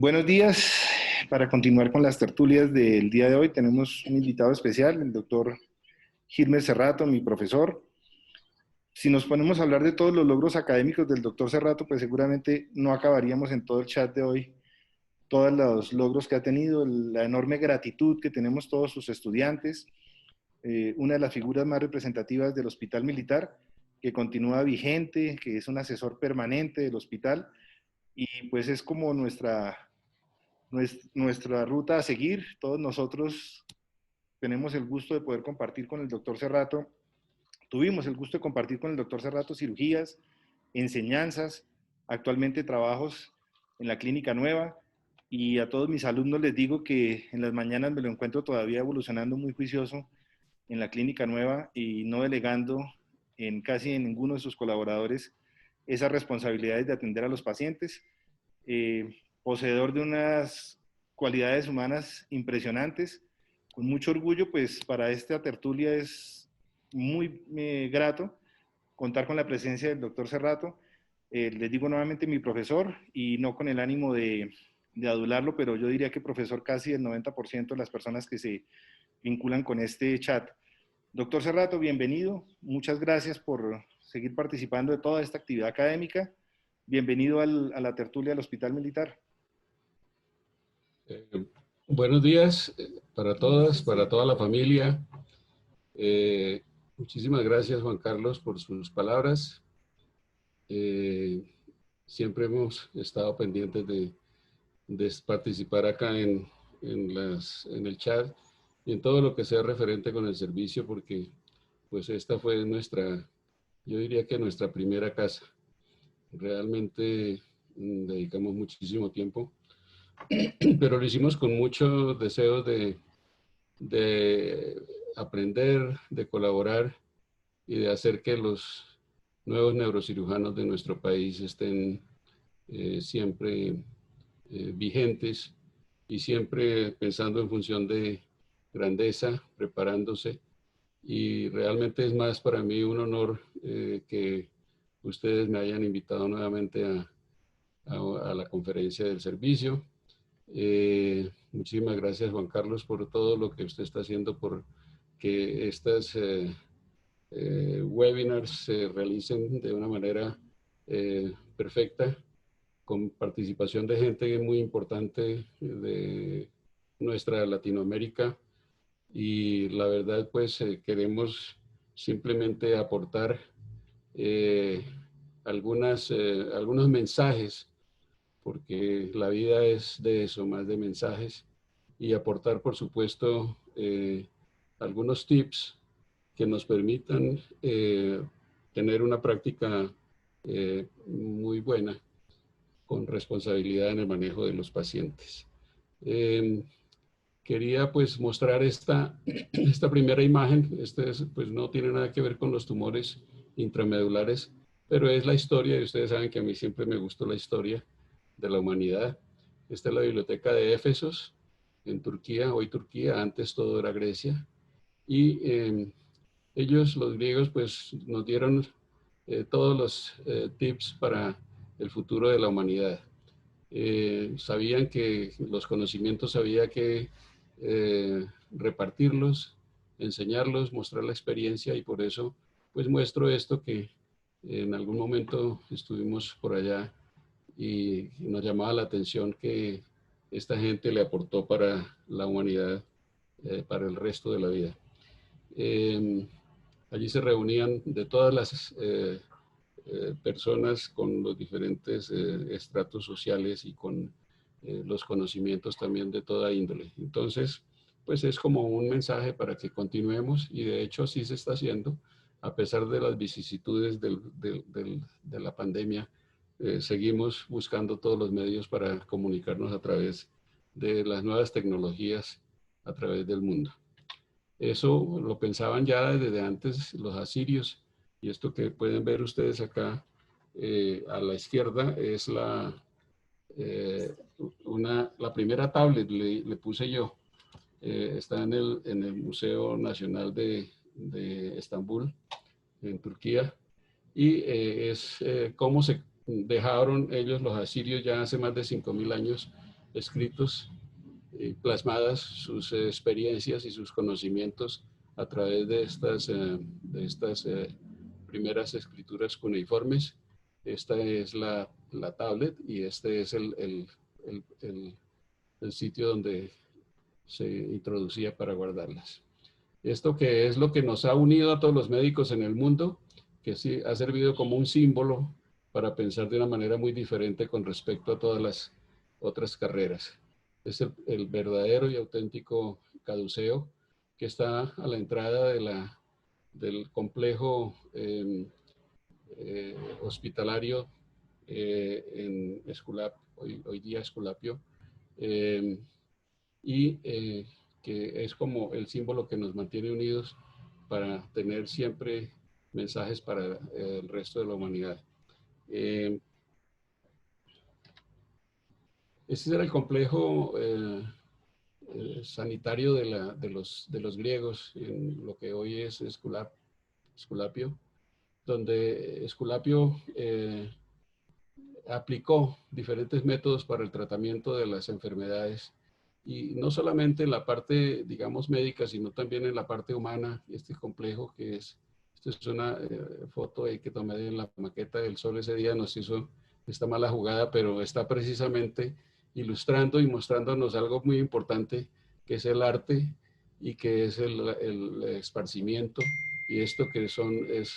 Buenos días. Para continuar con las tertulias del día de hoy, tenemos un invitado especial, el doctor Gilmer Cerrato, mi profesor. Si nos ponemos a hablar de todos los logros académicos del doctor Cerrato, pues seguramente no acabaríamos en todo el chat de hoy, todos los logros que ha tenido, la enorme gratitud que tenemos todos sus estudiantes, una de las figuras más representativas del Hospital Militar, que continúa vigente, que es un asesor permanente del hospital, y pues es como nuestra ruta a seguir. Todos nosotros tenemos el gusto de poder compartir con el doctor Cerrato, tuvimos el gusto de compartir con el doctor Cerrato cirugías, enseñanzas, actualmente trabajos en la Clínica Nueva, y a todos mis alumnos les digo que en las mañanas me lo encuentro todavía evolucionando muy juicioso en la Clínica Nueva y no delegando en casi en ninguno de sus colaboradores esas responsabilidades de atender a los pacientes, poseedor de unas cualidades humanas impresionantes. Con mucho orgullo, pues para esta tertulia es muy grato contar con la presencia del doctor Cerrato. Les digo nuevamente mi profesor y no con el ánimo de adularlo, pero yo diría que profesor casi del 90% de las personas que se vinculan con este chat. Doctor Cerrato, bienvenido. Muchas gracias por seguir participando de toda esta actividad académica. Bienvenido a la tertulia del Hospital Militar. Eh, Buenos días para todas, para toda la familia. Muchísimas gracias, Juan Carlos, por sus palabras. Siempre hemos estado pendientes de participar acá en el chat y en todo lo que sea referente con el servicio, porque pues esta fue yo diría que nuestra primera casa. Realmente dedicamos muchísimo tiempo, pero lo hicimos con mucho deseo de aprender, de colaborar y de hacer que los nuevos neurocirujanos de nuestro país estén siempre vigentes y siempre pensando en función de grandeza, preparándose. Y realmente es más para mí un honor que ustedes me hayan invitado nuevamente a la conferencia del servicio. Muchísimas gracias, Juan Carlos, por todo lo que usted está haciendo por que estas webinars se realicen de una manera perfecta, con participación de gente muy importante de nuestra Latinoamérica. Y la verdad, pues queremos simplemente aportar algunos mensajes, porque la vida es de eso, más de mensajes, y aportar, por supuesto, algunos tips que nos permitan tener una práctica muy buena con responsabilidad en el manejo de los pacientes. Quería pues mostrar esta primera imagen. Pues no tiene nada que ver con los tumores intramedulares, pero es la historia, y ustedes saben que a mí siempre me gustó la historia de la humanidad. Esta es la biblioteca de Éfesos, en Turquía, hoy Turquía, antes todo era Grecia. Y ellos, los griegos, pues nos dieron todos los tips para el futuro de la humanidad. Sabían que los conocimientos había que repartirlos, enseñarlos, mostrar la experiencia, y por eso pues muestro esto que en algún momento estuvimos por allá y nos llamaba la atención que esta gente le aportó para la humanidad, para el resto de la vida. Allí se reunían de todas las personas con los diferentes estratos sociales y con los conocimientos también de toda índole. Entonces, pues es como un mensaje para que continuemos, y de hecho así se está haciendo, a pesar de las vicisitudes de la pandemia. Seguimos buscando todos los medios para comunicarnos a través de las nuevas tecnologías a través del mundo. Eso lo pensaban ya desde antes los asirios, y esto que pueden ver ustedes acá a la izquierda es la primera tablet, le puse yo. Está en el Museo Nacional de Estambul, en Turquía, y es cómo se dejaron ellos, los asirios, ya hace más de 5.000 años, escritos, plasmadas sus experiencias y sus conocimientos a través de estas primeras escrituras cuneiformes. Esta es la tablet y este es el sitio donde se introducía para guardarlas. Esto que es lo que nos ha unido a todos los médicos en el mundo, que sí ha servido como un símbolo para pensar de una manera muy diferente con respecto a todas las otras carreras. Es el verdadero y auténtico caduceo que está a la entrada del complejo hospitalario en hoy día Esculapio, y que es como el símbolo que nos mantiene unidos para tener siempre mensajes para el resto de la humanidad. Ese era el complejo sanitario de los griegos, en lo que hoy es Esculapio, donde Esculapio aplicó diferentes métodos para el tratamiento de las enfermedades, y no solamente en la parte, digamos, médica, sino también en la parte humana. Este complejo que esta es una foto ahí que tomé de la maqueta del Sol ese día, nos hizo esta mala jugada, pero está precisamente ilustrando y mostrándonos algo muy importante, que es el arte y que es el esparcimiento, y esto que es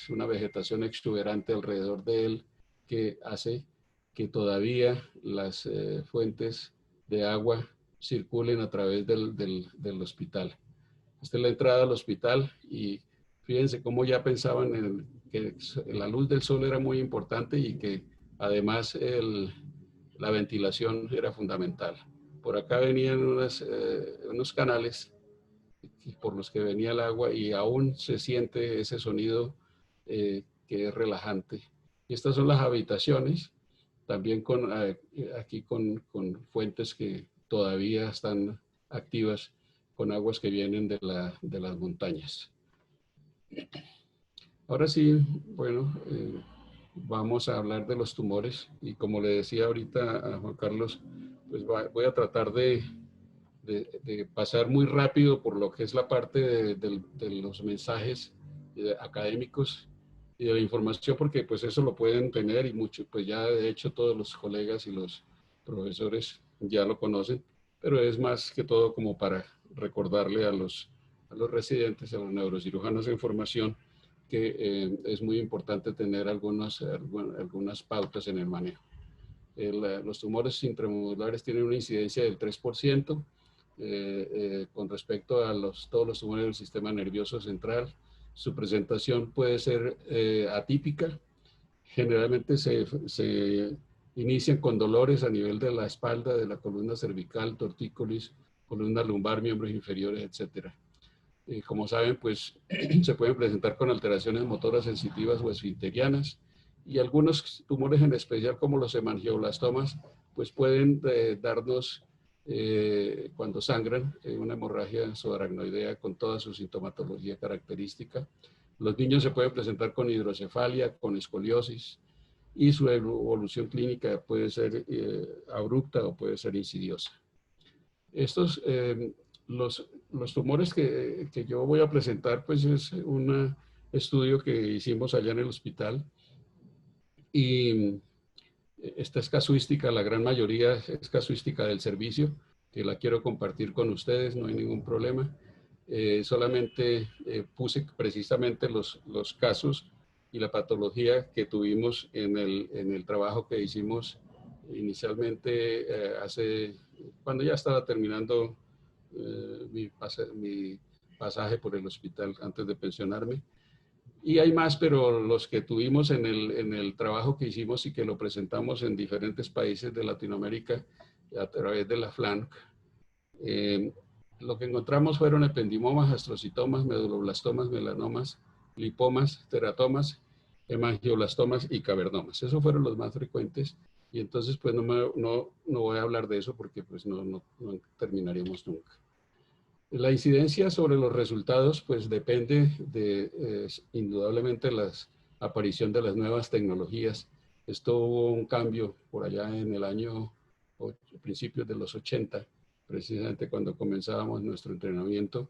una vegetación exuberante alrededor de él, que hace que todavía las fuentes de agua circulen a través del hospital. Esta es la entrada al hospital, y fíjense cómo ya pensaban que la luz del sol era muy importante y que además la ventilación era fundamental. Por acá venían unos canales por los que venía el agua, y aún se siente ese sonido que es relajante. Y estas son las habitaciones, también aquí con fuentes que todavía están activas, con aguas que vienen de las montañas. Ahora sí, bueno, vamos a hablar de los tumores, y como le decía ahorita a Juan Carlos, pues voy a tratar de pasar muy rápido por lo que es la parte de los mensajes académicos y de la información, porque pues eso lo pueden tener, y mucho, pues ya de hecho todos los colegas y los profesores ya lo conocen, pero es más que todo como para recordarle a los residentes, a los neurocirujanos de información, que es muy importante tener algunas pautas en el manejo. Los tumores intramedulares tienen una incidencia del 3%, con respecto a todos los tumores del sistema nervioso central. Su presentación puede ser atípica. Generalmente se inician con dolores a nivel de la espalda, de la columna cervical, tortícolis, columna lumbar, miembros inferiores, etc. Como saben, pues se pueden presentar con alteraciones motoras sensitivas o esfinterianas, y algunos tumores en especial, como los hemangioblastomas, pues pueden darnos, cuando sangran, una hemorragia subaracnoidea con toda su sintomatología característica. Los niños se pueden presentar con hidrocefalia, con escoliosis, y su evolución clínica puede ser abrupta o puede ser insidiosa. Estos, los tumores que yo voy a presentar, pues es un estudio que hicimos allá en el hospital, y esta es casuística, la gran mayoría es casuística del servicio, que la quiero compartir con ustedes, no hay ningún problema. Solamente puse precisamente los casos y la patología que tuvimos en el trabajo que hicimos inicialmente, cuando ya estaba terminando mi pasaje por el hospital antes de pensionarme. Y hay más, pero los que tuvimos en el trabajo que hicimos y que lo presentamos en diferentes países de Latinoamérica a través de la FLANC, lo que encontramos fueron ependimomas, astrocitomas, meduloblastomas, melanomas, lipomas, teratomas, hemangioblastomas y cavernomas. Esos fueron los más frecuentes, y entonces pues no voy a hablar de eso porque pues no terminaríamos nunca. La incidencia sobre los resultados pues depende indudablemente la aparición de las nuevas tecnologías. Esto hubo un cambio por allá en el año principios de los 80, precisamente cuando comenzábamos nuestro entrenamiento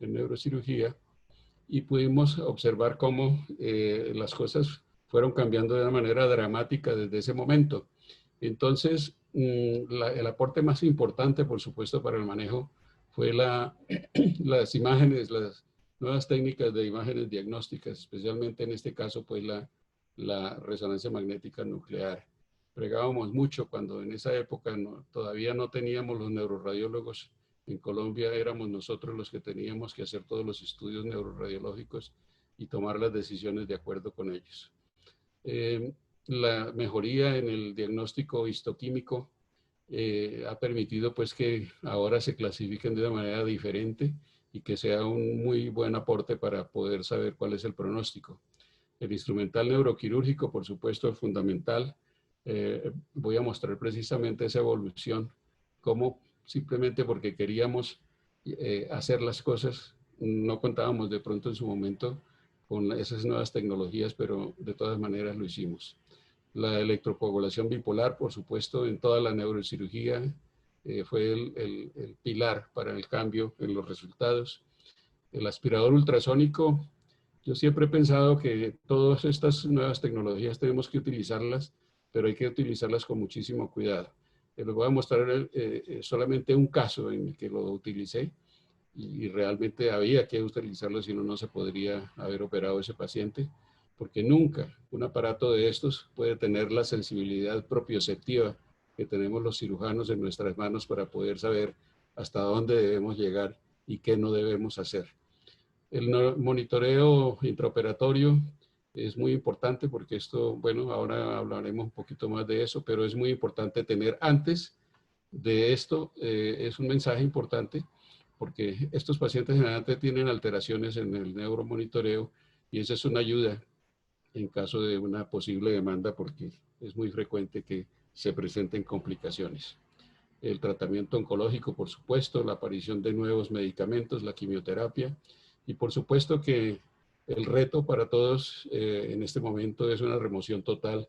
en neurocirugía, y pudimos observar cómo las cosas fueron cambiando de una manera dramática desde ese momento. Entonces, el aporte más importante, por supuesto, para el manejo fue las imágenes, las nuevas técnicas de imágenes diagnósticas, especialmente en este caso, pues la resonancia magnética nuclear. Pregábamos mucho cuando en esa época todavía no teníamos los neuroradiólogos en Colombia, éramos nosotros los que teníamos que hacer todos los estudios neuroradiológicos y tomar las decisiones de acuerdo con ellos. La mejoría en el diagnóstico histoquímico ha permitido pues que ahora se clasifiquen de una manera diferente y que sea un muy buen aporte para poder saber cuál es el pronóstico. El instrumental neuroquirúrgico, por supuesto, es fundamental. Voy a mostrar precisamente esa evolución, cómo simplemente porque queríamos hacer las cosas, no contábamos de pronto en su momento con esas nuevas tecnologías, pero de todas maneras lo hicimos. La electrocoagulación bipolar, por supuesto, en toda la neurocirugía fue el pilar para el cambio en los resultados. El aspirador ultrasónico, yo siempre he pensado que todas estas nuevas tecnologías tenemos que utilizarlas, pero hay que utilizarlas con muchísimo cuidado. Les voy a mostrar solamente un caso en el que lo utilicé y realmente había que utilizarlo, si no, no se podría haber operado ese paciente, porque nunca un aparato de estos puede tener la sensibilidad propioceptiva que tenemos los cirujanos en nuestras manos para poder saber hasta dónde debemos llegar y qué no debemos hacer. El monitoreo intraoperatorio es muy importante porque esto, bueno, ahora hablaremos un poquito más de eso, pero es muy importante tener antes de esto, es un mensaje importante porque estos pacientes generalmente tienen alteraciones en el neuromonitoreo y esa es una ayuda en caso de una posible demanda porque es muy frecuente que se presenten complicaciones. El tratamiento oncológico, por supuesto, la aparición de nuevos medicamentos, la quimioterapia y por supuesto que el reto para todos en este momento es una remoción total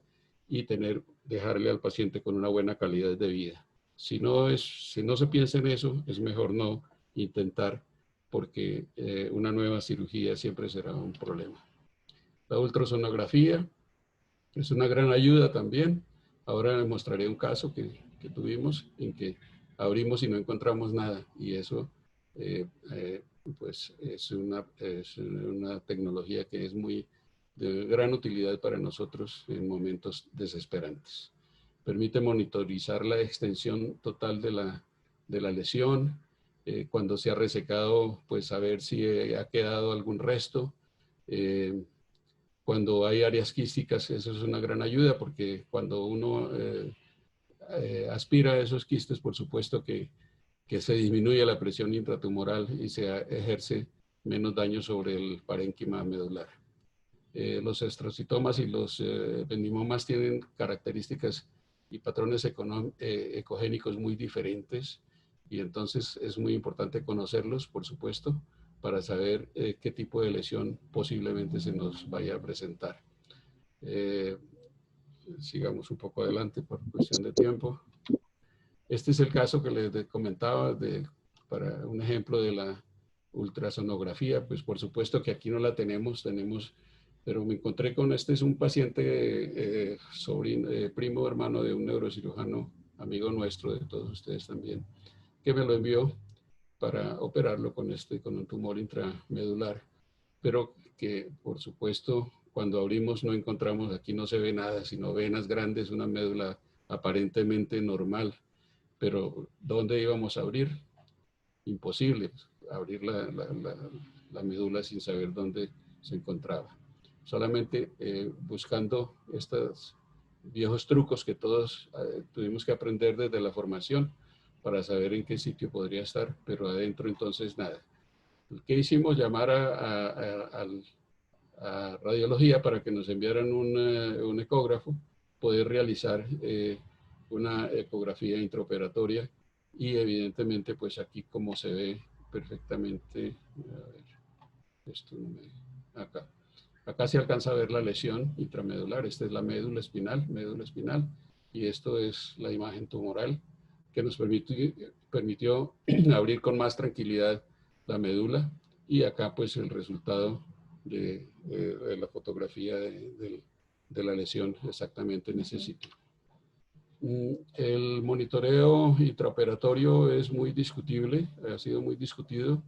y dejarle al paciente con una buena calidad de vida. Si no se piensa en eso, es mejor no intentar porque una nueva cirugía siempre será un problema. La ultrasonografía es una gran ayuda también. Ahora les mostraré un caso que tuvimos en que abrimos y no encontramos nada y eso pues es una tecnología que es muy de gran utilidad para nosotros en momentos desesperantes. Permite monitorizar la extensión total de la lesión, cuando se ha resecado, pues saber si ha quedado algún resto. Cuando hay áreas quísticas, eso es una gran ayuda porque cuando uno aspira a esos quistes, por supuesto que se disminuye la presión intratumoral y se ejerce menos daño sobre el parénquima medular. Los estrocitomas y los ependimomas tienen características y patrones ecogénicos muy diferentes y entonces es muy importante conocerlos, por supuesto, para saber qué tipo de lesión posiblemente se nos vaya a presentar. Sigamos un poco adelante por cuestión de tiempo. Este es el caso que les comentaba para un ejemplo de la ultrasonografía. Pues por supuesto que aquí no la tenemos, pero me encontré con es un paciente primo hermano de un neurocirujano, amigo nuestro, de todos ustedes también, que me lo envió para operarlo con un tumor intramedular, pero que por supuesto cuando abrimos no encontramos, aquí no se ve nada, sino venas grandes, una médula aparentemente normal, pero ¿dónde íbamos a abrir? Imposible abrir la médula sin saber dónde se encontraba. Solamente buscando estos viejos trucos que todos tuvimos que aprender desde la formación para saber en qué sitio podría estar, pero adentro entonces nada. ¿Qué hicimos? Llamar a radiología para que nos enviaran un ecógrafo, poder realizar una ecografía intraoperatoria y evidentemente pues aquí como se ve perfectamente, a ver, esto no me, acá se alcanza a ver la lesión intramedular, esta es la médula espinal, y esto es la imagen tumoral que nos permitió abrir con más tranquilidad la médula, y acá pues el resultado de la fotografía de la lesión exactamente en ese sitio. El monitoreo intraoperatorio es muy discutible, ha sido muy discutido.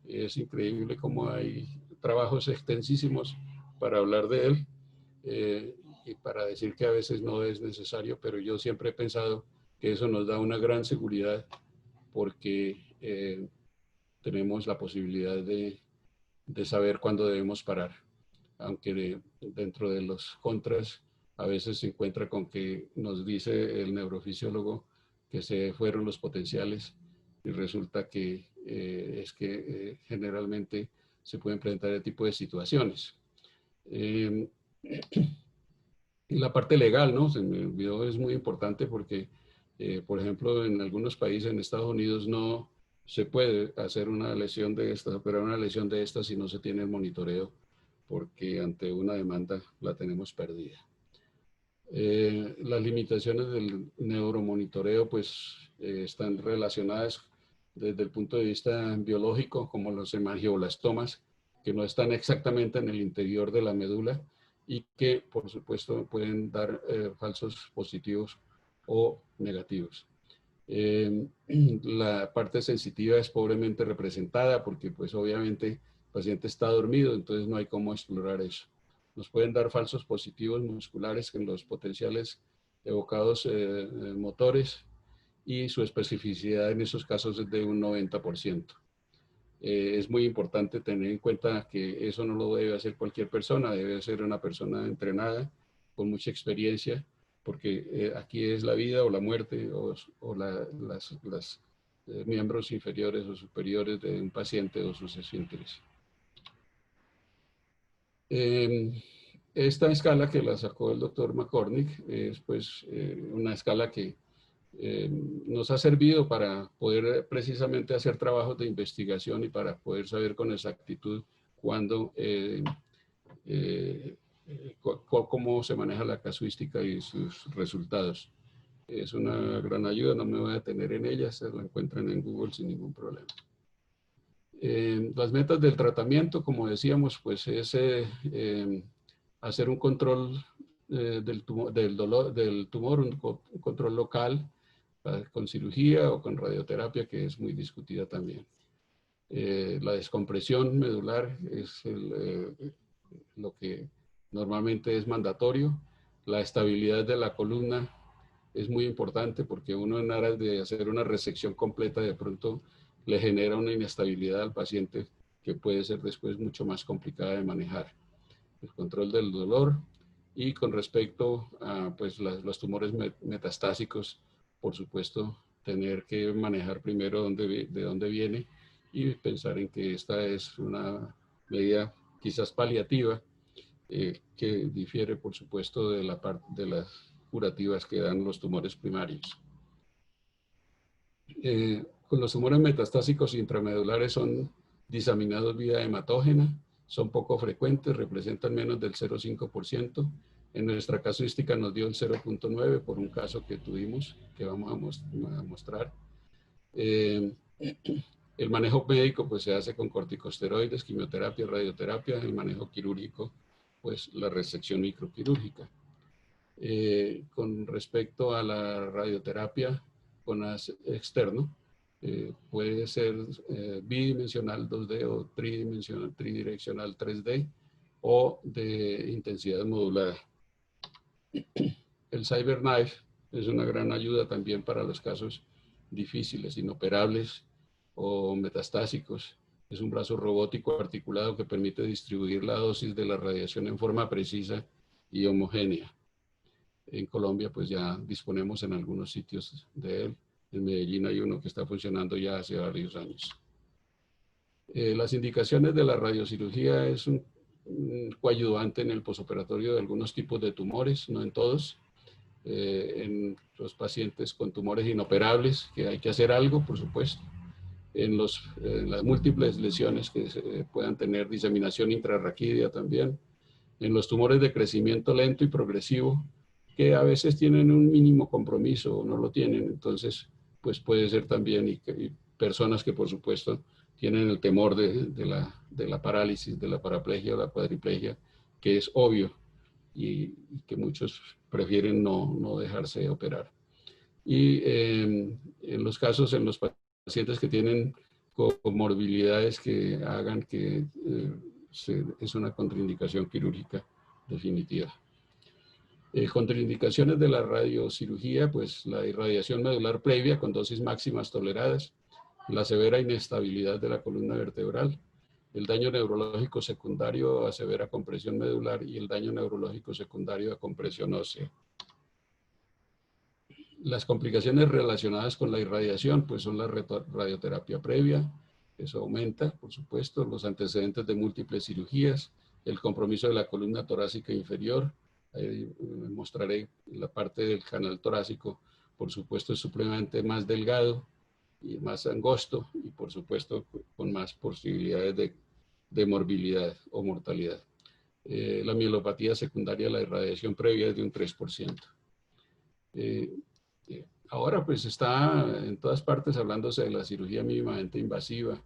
Es increíble cómo hay trabajos extensísimos para hablar de él y para decir que a veces no es necesario, pero yo siempre he pensado que eso nos da una gran seguridad porque tenemos la posibilidad de saber cuándo debemos parar, aunque dentro de los contras a veces se encuentra con que nos dice el neurofisiólogo que se fueron los potenciales y resulta que generalmente se pueden presentar este tipo de situaciones. Y la parte legal, ¿no? Se me olvidó, es muy importante porque, por ejemplo, en algunos países, en Estados Unidos, no se puede hacer una lesión de estas, operar una lesión de estas si no se tiene el monitoreo, porque ante una demanda la tenemos perdida. Las limitaciones del neuromonitoreo pues están relacionadas desde el punto de vista biológico, como los hemangioblastomas, que no están exactamente en el interior de la médula y que por supuesto pueden dar falsos positivos o negativos. La parte sensitiva es pobremente representada porque pues obviamente el paciente está dormido, entonces no hay cómo explorar eso. Nos pueden dar falsos positivos musculares en los potenciales evocados motores y su especificidad en esos casos es de un 90%. Es muy importante tener en cuenta que eso no lo debe hacer cualquier persona, debe ser una persona entrenada con mucha experiencia, porque aquí es la vida o la muerte o los miembros inferiores o superiores de un paciente o sus esfínteres. Esta escala que la sacó el doctor McCormick es pues una escala que nos ha servido para poder precisamente hacer trabajos de investigación y para poder saber con exactitud cuándo, cómo se maneja la casuística y sus resultados. Es una gran ayuda, no me voy a detener en ella, se la encuentran en Google sin ningún problema. Las metas del tratamiento, como decíamos, pues es hacer un control del tumor, un control local, con cirugía o con radioterapia, que es muy discutida también. La descompresión medular es lo que normalmente es mandatorio. La estabilidad de la columna es muy importante porque uno en aras de hacer una resección completa de pronto le genera una inestabilidad al paciente que puede ser después mucho más complicada de manejar. El control del dolor y con respecto a pues, los tumores metastásicos, por supuesto, tener que manejar primero de dónde viene y pensar en que esta es una medida quizás paliativa que difiere, por supuesto, de la parte de las curativas que dan los tumores primarios. Con los tumores metastásicos intramedulares son diseminados vía hematógena, son poco frecuentes, representan menos del 0,5%. En nuestra casuística nos dio el 0,9 por un caso que tuvimos, que vamos a mostrar. El manejo médico pues se hace con corticosteroides, quimioterapia, radioterapia. El manejo quirúrgico, pues la resección microquirúrgica. Con respecto a la radioterapia con externo, puede ser bidimensional 2D o tridireccional 3D o de intensidad modulada. El CyberKnife es una gran ayuda también para los casos difíciles, inoperables o metastásicos. Es un brazo robótico articulado que permite distribuir la dosis de la radiación en forma precisa y homogénea. En Colombia pues ya disponemos en algunos sitios de él. En Medellín hay uno que está funcionando ya hace varios años. Las indicaciones de la radiocirugía es un coayudante en el posoperatorio de algunos tipos de tumores, no en todos. En los pacientes con tumores inoperables, que hay que hacer algo, por supuesto. En las múltiples lesiones que puedan tener diseminación intrarraquídea también. En los tumores de crecimiento lento y progresivo, que a veces tienen un mínimo compromiso o no lo tienen, entonces pues puede ser también, y personas que por supuesto tienen el temor de la parálisis, de la paraplegia o la cuadriplegia, que es obvio y que muchos prefieren no dejarse operar. Y en los casos, en los pacientes que tienen comorbilidades que hagan que es una contraindicación quirúrgica definitiva. Contraindicaciones de la radiocirugía, pues la irradiación medular previa con dosis máximas toleradas, la severa inestabilidad de la columna vertebral, el daño neurológico secundario a severa compresión medular y el daño neurológico secundario a compresión ósea. Las complicaciones relacionadas con la irradiación, pues son la radioterapia previa, eso aumenta, por supuesto, los antecedentes de múltiples cirugías, el compromiso de la columna torácica inferior. Ahí mostraré la parte del canal torácico, por supuesto, es supremamente más delgado y más angosto y, por supuesto, con más posibilidades de morbilidad o mortalidad. La mielopatía secundaria a la irradiación previa es de un 3%. Ahora pues está en todas partes hablándose de la cirugía mínimamente invasiva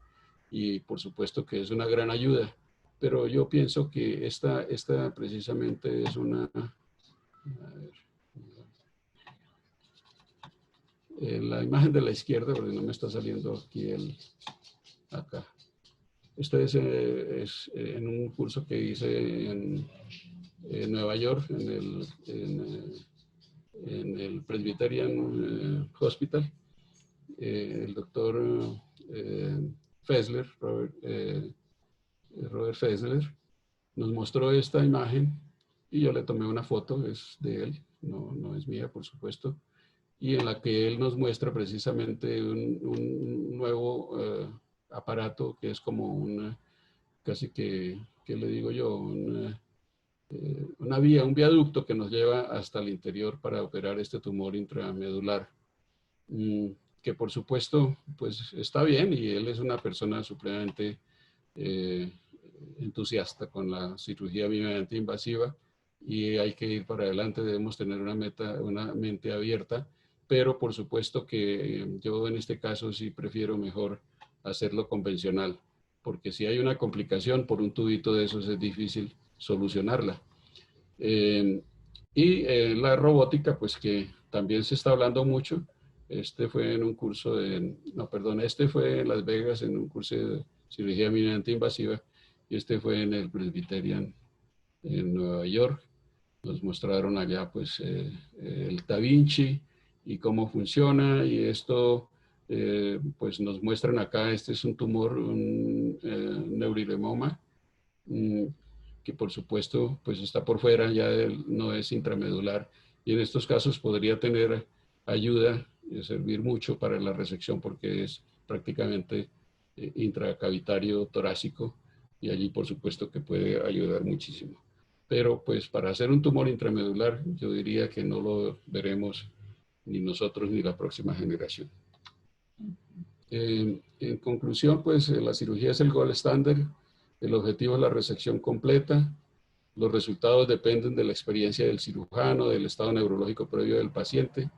y por supuesto que es una gran ayuda, pero yo pienso que esta precisamente es una... la imagen de la izquierda, porque no me está saliendo aquí acá. Esto es en un curso que hice en Nueva York, en el Presbyterian Hospital. El doctor Fessler, Robert Fessler, nos mostró esta imagen y yo le tomé una foto, es de él, no es mía, por supuesto, y en la que él nos muestra precisamente un nuevo aparato que es como casi que, ¿qué le digo yo? Una vía, un viaducto que nos lleva hasta el interior para operar este tumor intramedular. Que por supuesto, pues está bien y él es una persona supremamente entusiasta con la cirugía mínimamente invasiva y hay que ir para adelante, debemos tener una mente abierta, pero por supuesto que yo en este caso sí prefiero mejor hacerlo convencional, porque si hay una complicación por un tubito de esos es difícil solucionarla. La robótica, pues que también se está hablando mucho. Este fue en un curso este fue en Las Vegas en un curso de cirugía mínimamente invasiva y este fue en el Presbyterian en Nueva York. Nos mostraron allá pues el Da Vinci y cómo funciona y esto pues nos muestran acá, este es un tumor, un neurinoma, que por supuesto pues está por fuera, ya no es intramedular y en estos casos podría tener ayuda y servir mucho para la resección porque es prácticamente intracavitario torácico y allí por supuesto que puede ayudar muchísimo. Pero pues para hacer un tumor intramedular yo diría que no lo veremos ni nosotros ni la próxima generación. En conclusión, pues la cirugía es el gold standard. El objetivo es la resección completa. Los resultados dependen de la experiencia del cirujano, del estado neurológico previo del paciente.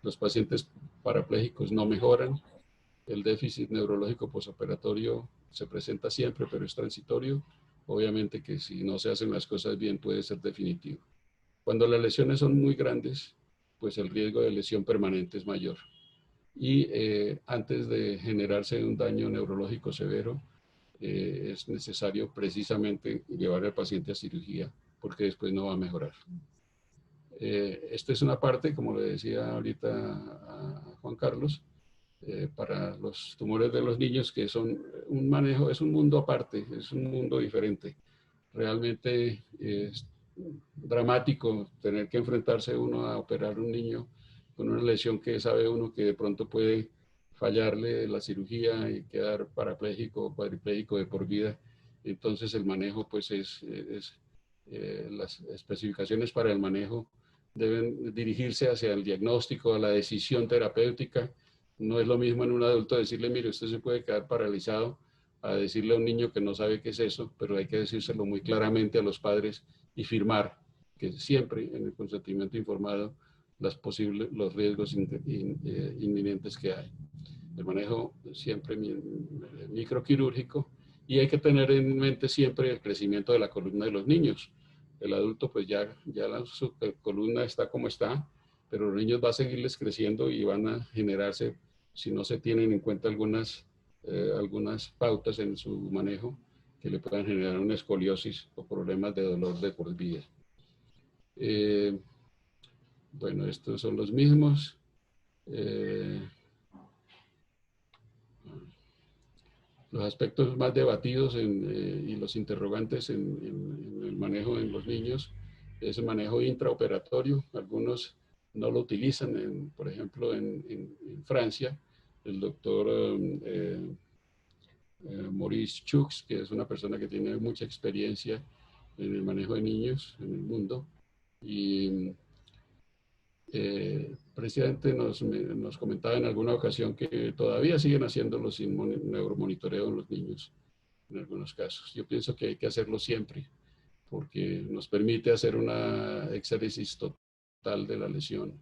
Los pacientes parapléjicos no mejoran. El déficit neurológico posoperatorio se presenta siempre, pero es transitorio. Obviamente que si no se hacen las cosas bien puede ser definitivo. Cuando las lesiones son muy grandes, pues el riesgo de lesión permanente es mayor. Y antes de generarse un daño neurológico severo, es necesario precisamente llevar al paciente a cirugía porque después no va a mejorar. Esta es una parte, como le decía ahorita a Juan Carlos, para los tumores de los niños que son un manejo, es un mundo aparte, es un mundo diferente. Realmente es dramático tener que enfrentarse uno a operar un niño con una lesión que sabe uno que de pronto puede fallarle la cirugía y quedar parapléjico o cuadripléjico de por vida. Entonces el manejo pues las especificaciones para el manejo deben dirigirse hacia el diagnóstico, a la decisión terapéutica. No es lo mismo en un adulto decirle, mire, usted se puede quedar paralizado, a decirle a un niño que no sabe qué es eso, pero hay que decírselo muy claramente a los padres y firmar que siempre en el consentimiento informado los riesgos inminentes que hay. El manejo siempre microquirúrgico, y hay que tener en mente siempre el crecimiento de la columna de los niños. El adulto pues su columna está como está, pero los niños va a seguirles creciendo y van a generarse, si no se tienen en cuenta algunas pautas en su manejo, que le puedan generar una escoliosis o problemas de dolor de por vida. Bueno, estos son los mismos. Los aspectos más debatidos y los interrogantes en el manejo en los niños es el manejo intraoperatorio. Algunos no lo utilizan, por ejemplo, en Francia, el doctor Maurice Chux, que es una persona que tiene mucha experiencia en el manejo de niños en el mundo, y presidente nos comentaba en alguna ocasión que todavía siguen haciéndolo sin neuromonitoreo en los niños, en algunos casos. Yo pienso que hay que hacerlo siempre, porque nos permite hacer una exéresis total de la lesión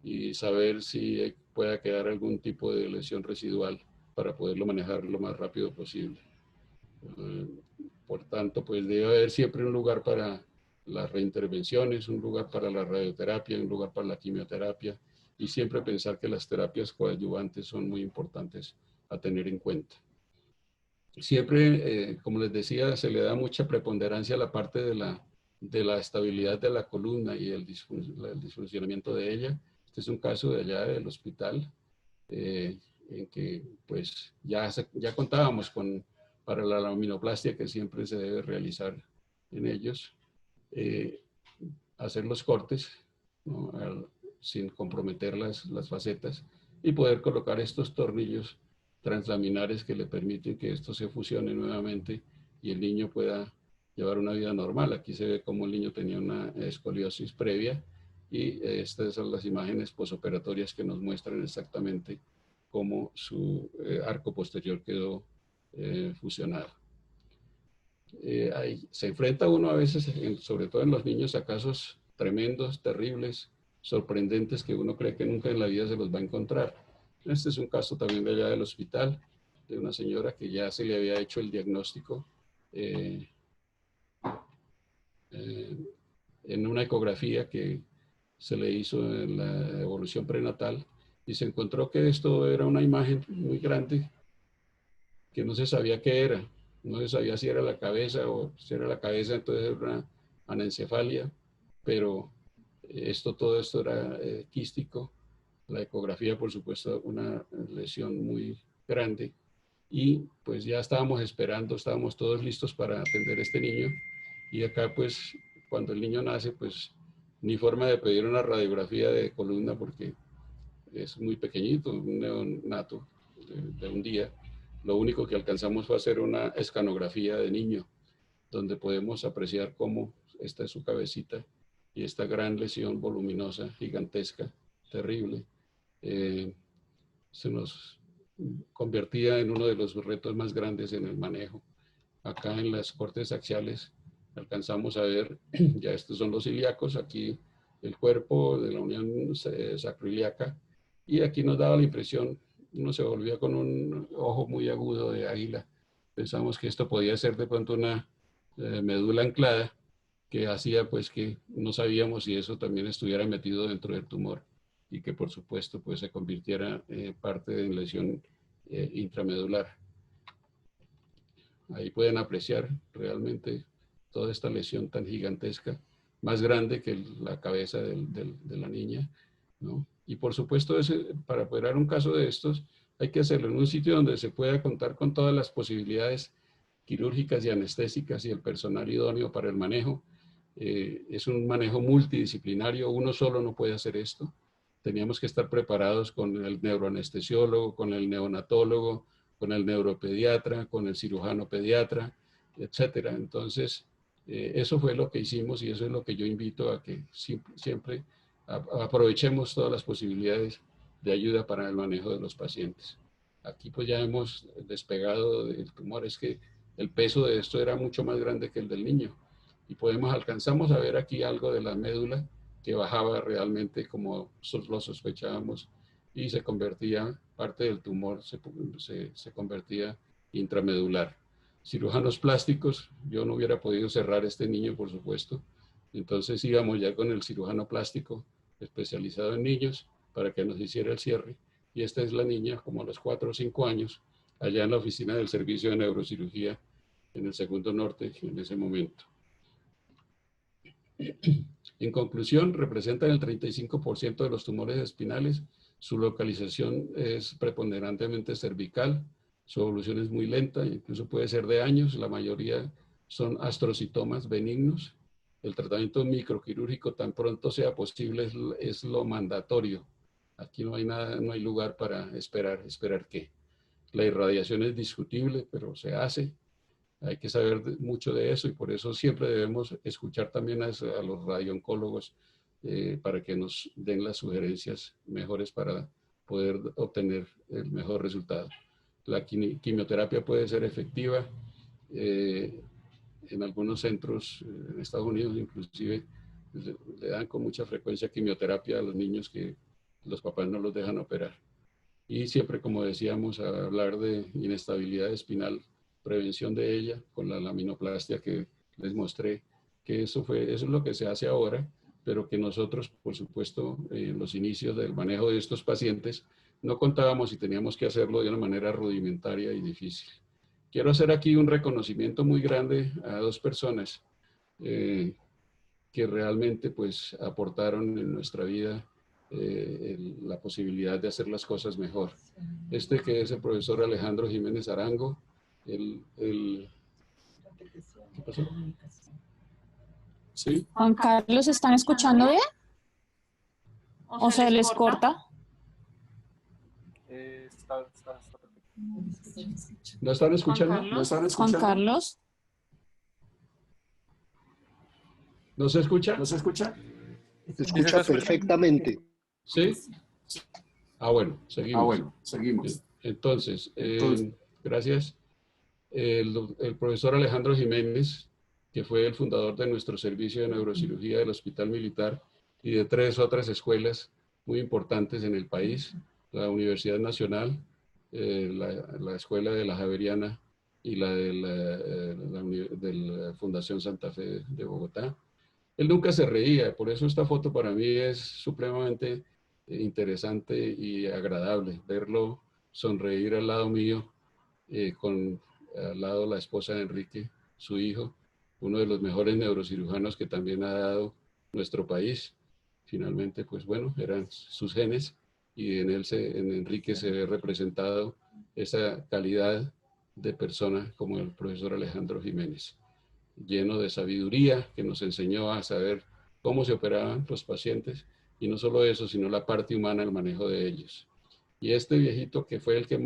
y saber si pueda quedar algún tipo de lesión residual para poderlo manejar lo más rápido posible. Por tanto, pues debe haber siempre un lugar para las reintervenciones, un lugar para la radioterapia, un lugar para la quimioterapia, y siempre pensar que las terapias coadyuvantes son muy importantes a tener en cuenta. Siempre, como les decía, se le da mucha preponderancia a la parte de la estabilidad de la columna y el disfuncionamiento de ella. Este es un caso de allá del hospital, en que pues ya contábamos para la laminoplastia que siempre se debe realizar en ellos, hacer los cortes, ¿no?, sin comprometer las facetas, y poder colocar estos tornillos translaminares que le permiten que esto se fusione nuevamente y el niño pueda llevar una vida normal. Aquí se ve cómo el niño tenía una escoliosis previa, y estas son las imágenes posoperatorias que nos muestran exactamente cómo su arco posterior quedó fusionado. Se enfrenta uno a veces, sobre todo en los niños, a casos tremendos, terribles, sorprendentes, que uno cree que nunca en la vida se los va a encontrar. Este es un caso también de allá del hospital, de una señora que ya se le había hecho el diagnóstico en una ecografía que se le hizo en la evolución prenatal, y se encontró que esto era una imagen muy grande que no se sabía qué era. No se sabía si era la cabeza, o si era la cabeza, entonces era una anencefalia, pero todo esto era quístico. La ecografía, por supuesto, una lesión muy grande, y pues ya estábamos esperando, estábamos todos listos para atender a este niño, y acá pues cuando el niño nace, pues ni forma de pedir una radiografía de columna porque es muy pequeñito, un neonato de un día. Lo único que alcanzamos fue hacer una escanografía de niño, donde podemos apreciar cómo esta es su cabecita y esta gran lesión voluminosa, gigantesca, terrible, se nos convertía en uno de los retos más grandes en el manejo. Acá en las cortes axiales alcanzamos a ver, ya estos son los ilíacos, aquí el cuerpo de la unión sacroiliaca, y aquí nos daba la impresión, uno se volvía con un ojo muy agudo de águila. Pensamos que esto podía ser de pronto una médula anclada, que hacía pues que no sabíamos si eso también estuviera metido dentro del tumor, y que por supuesto pues se convirtiera en parte de lesión intramedular. Ahí pueden apreciar realmente toda esta lesión tan gigantesca, más grande que la cabeza de la niña, ¿no? Y por supuesto, para operar un caso de estos, hay que hacerlo en un sitio donde se pueda contar con todas las posibilidades quirúrgicas y anestésicas y el personal idóneo para el manejo. Es un manejo multidisciplinario, uno solo no puede hacer esto. Teníamos que estar preparados con el neuroanestesiólogo, con el neonatólogo, con el neuropediatra, con el cirujano pediatra, etcétera. Entonces, eso fue lo que hicimos, y eso es lo que yo invito a que siempre aprovechemos todas las posibilidades de ayuda para el manejo de los pacientes. Aquí pues ya hemos despegado del tumor, es que el peso de esto era mucho más grande que el del niño, y alcanzamos a ver aquí algo de la médula, que bajaba realmente como lo sospechábamos y se convertía, parte del tumor se convertía intramedular. Cirujanos plásticos, yo no hubiera podido cerrar este niño, por supuesto, entonces íbamos ya con el cirujano plástico especializado en niños para que nos hiciera el cierre, y esta es la niña como a los 4 o 5 años, allá en la oficina del servicio de neurocirugía en el segundo norte en ese momento. En conclusión, representan el 35% de los tumores espinales. Su localización es preponderantemente cervical. Su evolución es muy lenta, incluso puede ser de años. La mayoría son astrocitomas benignos. El tratamiento microquirúrgico tan pronto sea posible es lo mandatorio. Aquí no hay nada, no hay lugar para esperar qué. La irradiación es discutible, pero se hace. Hay que saber mucho de eso y por eso siempre debemos escuchar también a los radiooncólogos para que nos den las sugerencias mejores para poder obtener el mejor resultado. La quimioterapia puede ser efectiva. En algunos centros, en Estados Unidos inclusive, le dan con mucha frecuencia quimioterapia a los niños que los papás no los dejan operar. Y siempre, como decíamos, a hablar de inestabilidad espinal, prevención de ella con la laminoplastia que les mostré, que eso es lo que se hace ahora, pero que nosotros, por supuesto, en los inicios del manejo de estos pacientes, no contábamos y teníamos que hacerlo de una manera rudimentaria y difícil. Quiero hacer aquí un reconocimiento muy grande a dos personas que realmente pues aportaron en nuestra vida la posibilidad de hacer las cosas mejor. Este que es el profesor Alejandro Jiménez Arango, ¿qué pasó? ¿Sí? Juan Carlos, ¿están escuchando bien? ¿O se les corta? ¿No están escuchando? ¿No están escuchando? Juan Carlos. ¿No se escucha? ¿No se escucha? Se escucha perfectamente. ¿Sí? bueno, seguimos. Seguimos. Entonces, gracias. El profesor Alejandro Jiménez, que fue el fundador de nuestro servicio de neurocirugía del Hospital Militar y de 3 otras escuelas muy importantes en el país, la Universidad Nacional, la Escuela de la Javeriana y la de la Fundación Santa Fe de Bogotá. Él nunca se reía, por eso esta foto para mí es supremamente interesante y agradable, verlo sonreír al lado mío, al lado la esposa de Enrique, su hijo, uno de los mejores neurocirujanos que también ha dado nuestro país. Finalmente, pues bueno, eran sus genes y en Enrique se ve representado esa calidad de persona como el profesor Alejandro Jiménez, lleno de sabiduría, que nos enseñó a saber cómo se operaban los pacientes, y no solo eso, sino la parte humana, el manejo de ellos. Y este viejito que fue el que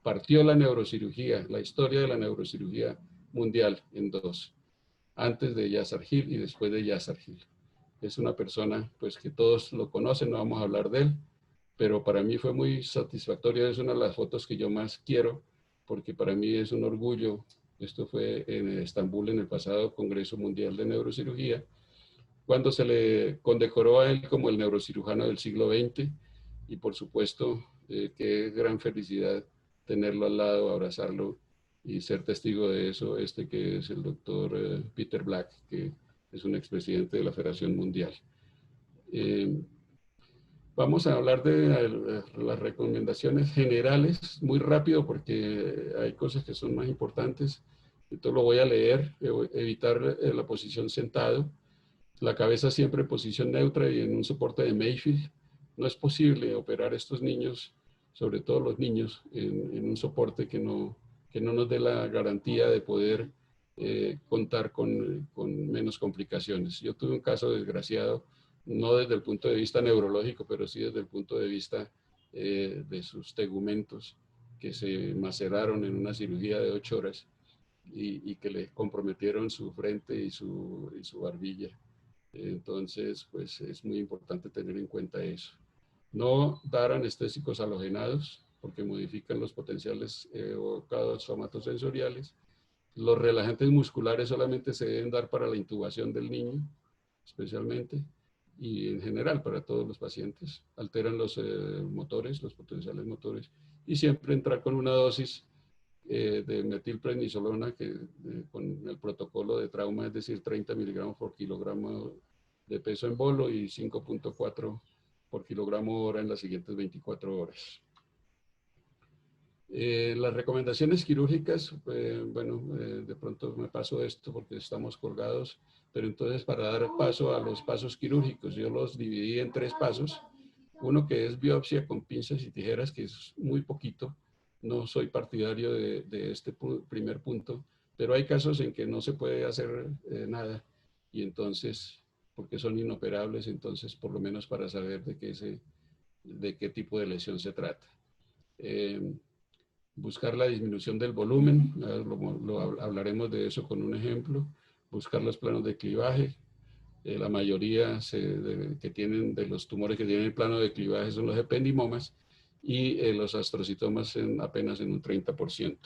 partió la neurocirugía, la historia de la neurocirugía mundial en dos, antes de Yasar Gil y después de Yasar Gil. Es una persona pues que todos lo conocen, no vamos a hablar de él, pero para mí fue muy satisfactorio, es una de las fotos que yo más quiero, porque para mí es un orgullo. Esto fue en Estambul en el pasado Congreso Mundial de Neurocirugía, cuando se le condecoró a él como el neurocirujano del siglo XX, y por supuesto, qué gran felicidad tenerlo al lado, abrazarlo y ser testigo de eso, que es el doctor Peter Black, que es un expresidente de la Federación Mundial. Vamos a hablar de las recomendaciones generales muy rápido porque hay cosas que son más importantes. Entonces lo voy a leer. Evitar la posición sentado, la cabeza siempre en posición neutra y en un soporte de Mayfield. No es posible operar a estos niños, sobre todo los niños, en un soporte que no nos dé la garantía de poder contar con menos complicaciones. Yo tuve un caso desgraciado, no desde el punto de vista neurológico, pero sí desde el punto de vista de sus tegumentos, que se maceraron en una cirugía de 8 horas y que le comprometieron su frente y su barbilla. Entonces, pues es muy importante tener en cuenta eso. No dar anestésicos halogenados, porque modifican los potenciales evocados somatosensoriales. Los relajantes musculares solamente se deben dar para la intubación del niño, especialmente. y en general para todos los pacientes. Alteran los motores, los potenciales motores, y siempre entrar con una dosis de metilprednisolona con el protocolo de trauma, es decir, 30 miligramos por kilogramo de peso en bolo y 5.4 por kilogramo hora en las siguientes 24 horas. Las recomendaciones quirúrgicas, de pronto me paso esto porque estamos colgados, pero entonces para dar paso a los pasos quirúrgicos, yo los dividí en 3 pasos. Uno que es biopsia con pinzas y tijeras, que es muy poquito. No soy partidario de este primer punto, pero hay casos en que no se puede hacer nada, y entonces, porque son inoperables, entonces por lo menos para saber de qué tipo de lesión se trata. Buscar la disminución del volumen, hablaremos de eso con un ejemplo. Buscar los planos de clivaje. La mayoría que tienen de los tumores que tienen el plano de clivaje son los ependimomas, y los astrocitomas apenas en un 30%.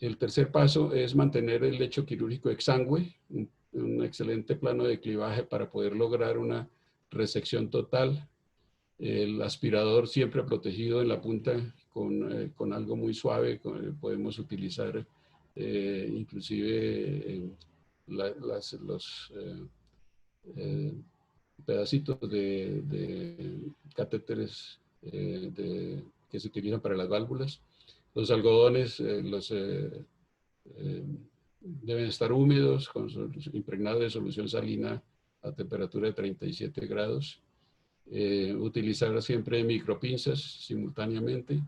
El tercer paso es mantener el lecho quirúrgico exangüe, un excelente plano de clivaje para poder lograr una resección total. El aspirador siempre protegido en la punta con algo muy suave. Podemos utilizar inclusive los pedacitos de catéteres que se utilizan para las válvulas. Los algodones deben estar húmedos, impregnados de solución salina a temperatura de 37 grados. Utilizar siempre micropinzas simultáneamente.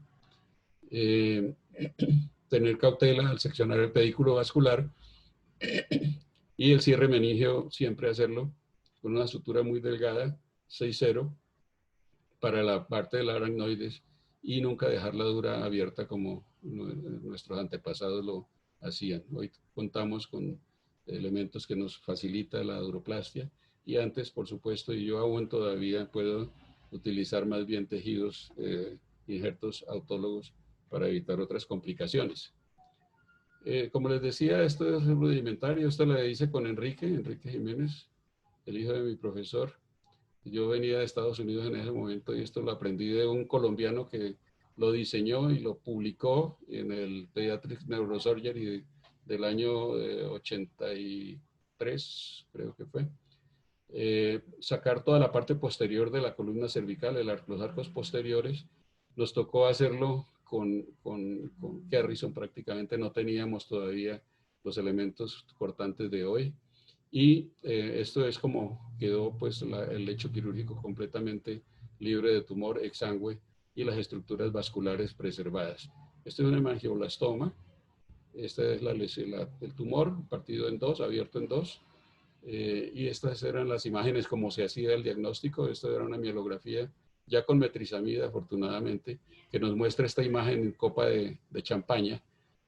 Tener cautela al seccionar el pedículo vascular, y el cierre meningeo siempre hacerlo con una sutura muy delgada, 6-0, para la parte del aracnoides, y nunca dejar la dura abierta como nuestros antepasados lo hacían. Hoy contamos con elementos que nos facilita la duroplastia, y antes, por supuesto, y yo aún todavía puedo utilizar más bien tejidos, injertos autólogos, para evitar otras complicaciones. Como les decía, esto es rudimentario. Esto lo hice con Enrique Jiménez, el hijo de mi profesor. Yo venía de Estados Unidos en ese momento, y esto lo aprendí de un colombiano que lo diseñó y lo publicó en el Pediatric Neurosurgery del año 83, creo que fue. Sacar toda la parte posterior de la columna cervical, los arcos posteriores. Nos tocó hacerlo con Harrison. Prácticamente no teníamos todavía los elementos cortantes de hoy. Y esto es como quedó pues el lecho quirúrgico completamente libre de tumor, exangüe, y las estructuras vasculares preservadas. Este es un hemangioblastoma. Esta es el tumor partido en dos, abierto en dos. Y estas eran las imágenes como se hacía el diagnóstico. Esto era una mielografía ya con metrizamida, afortunadamente, que nos muestra esta imagen en copa de champaña,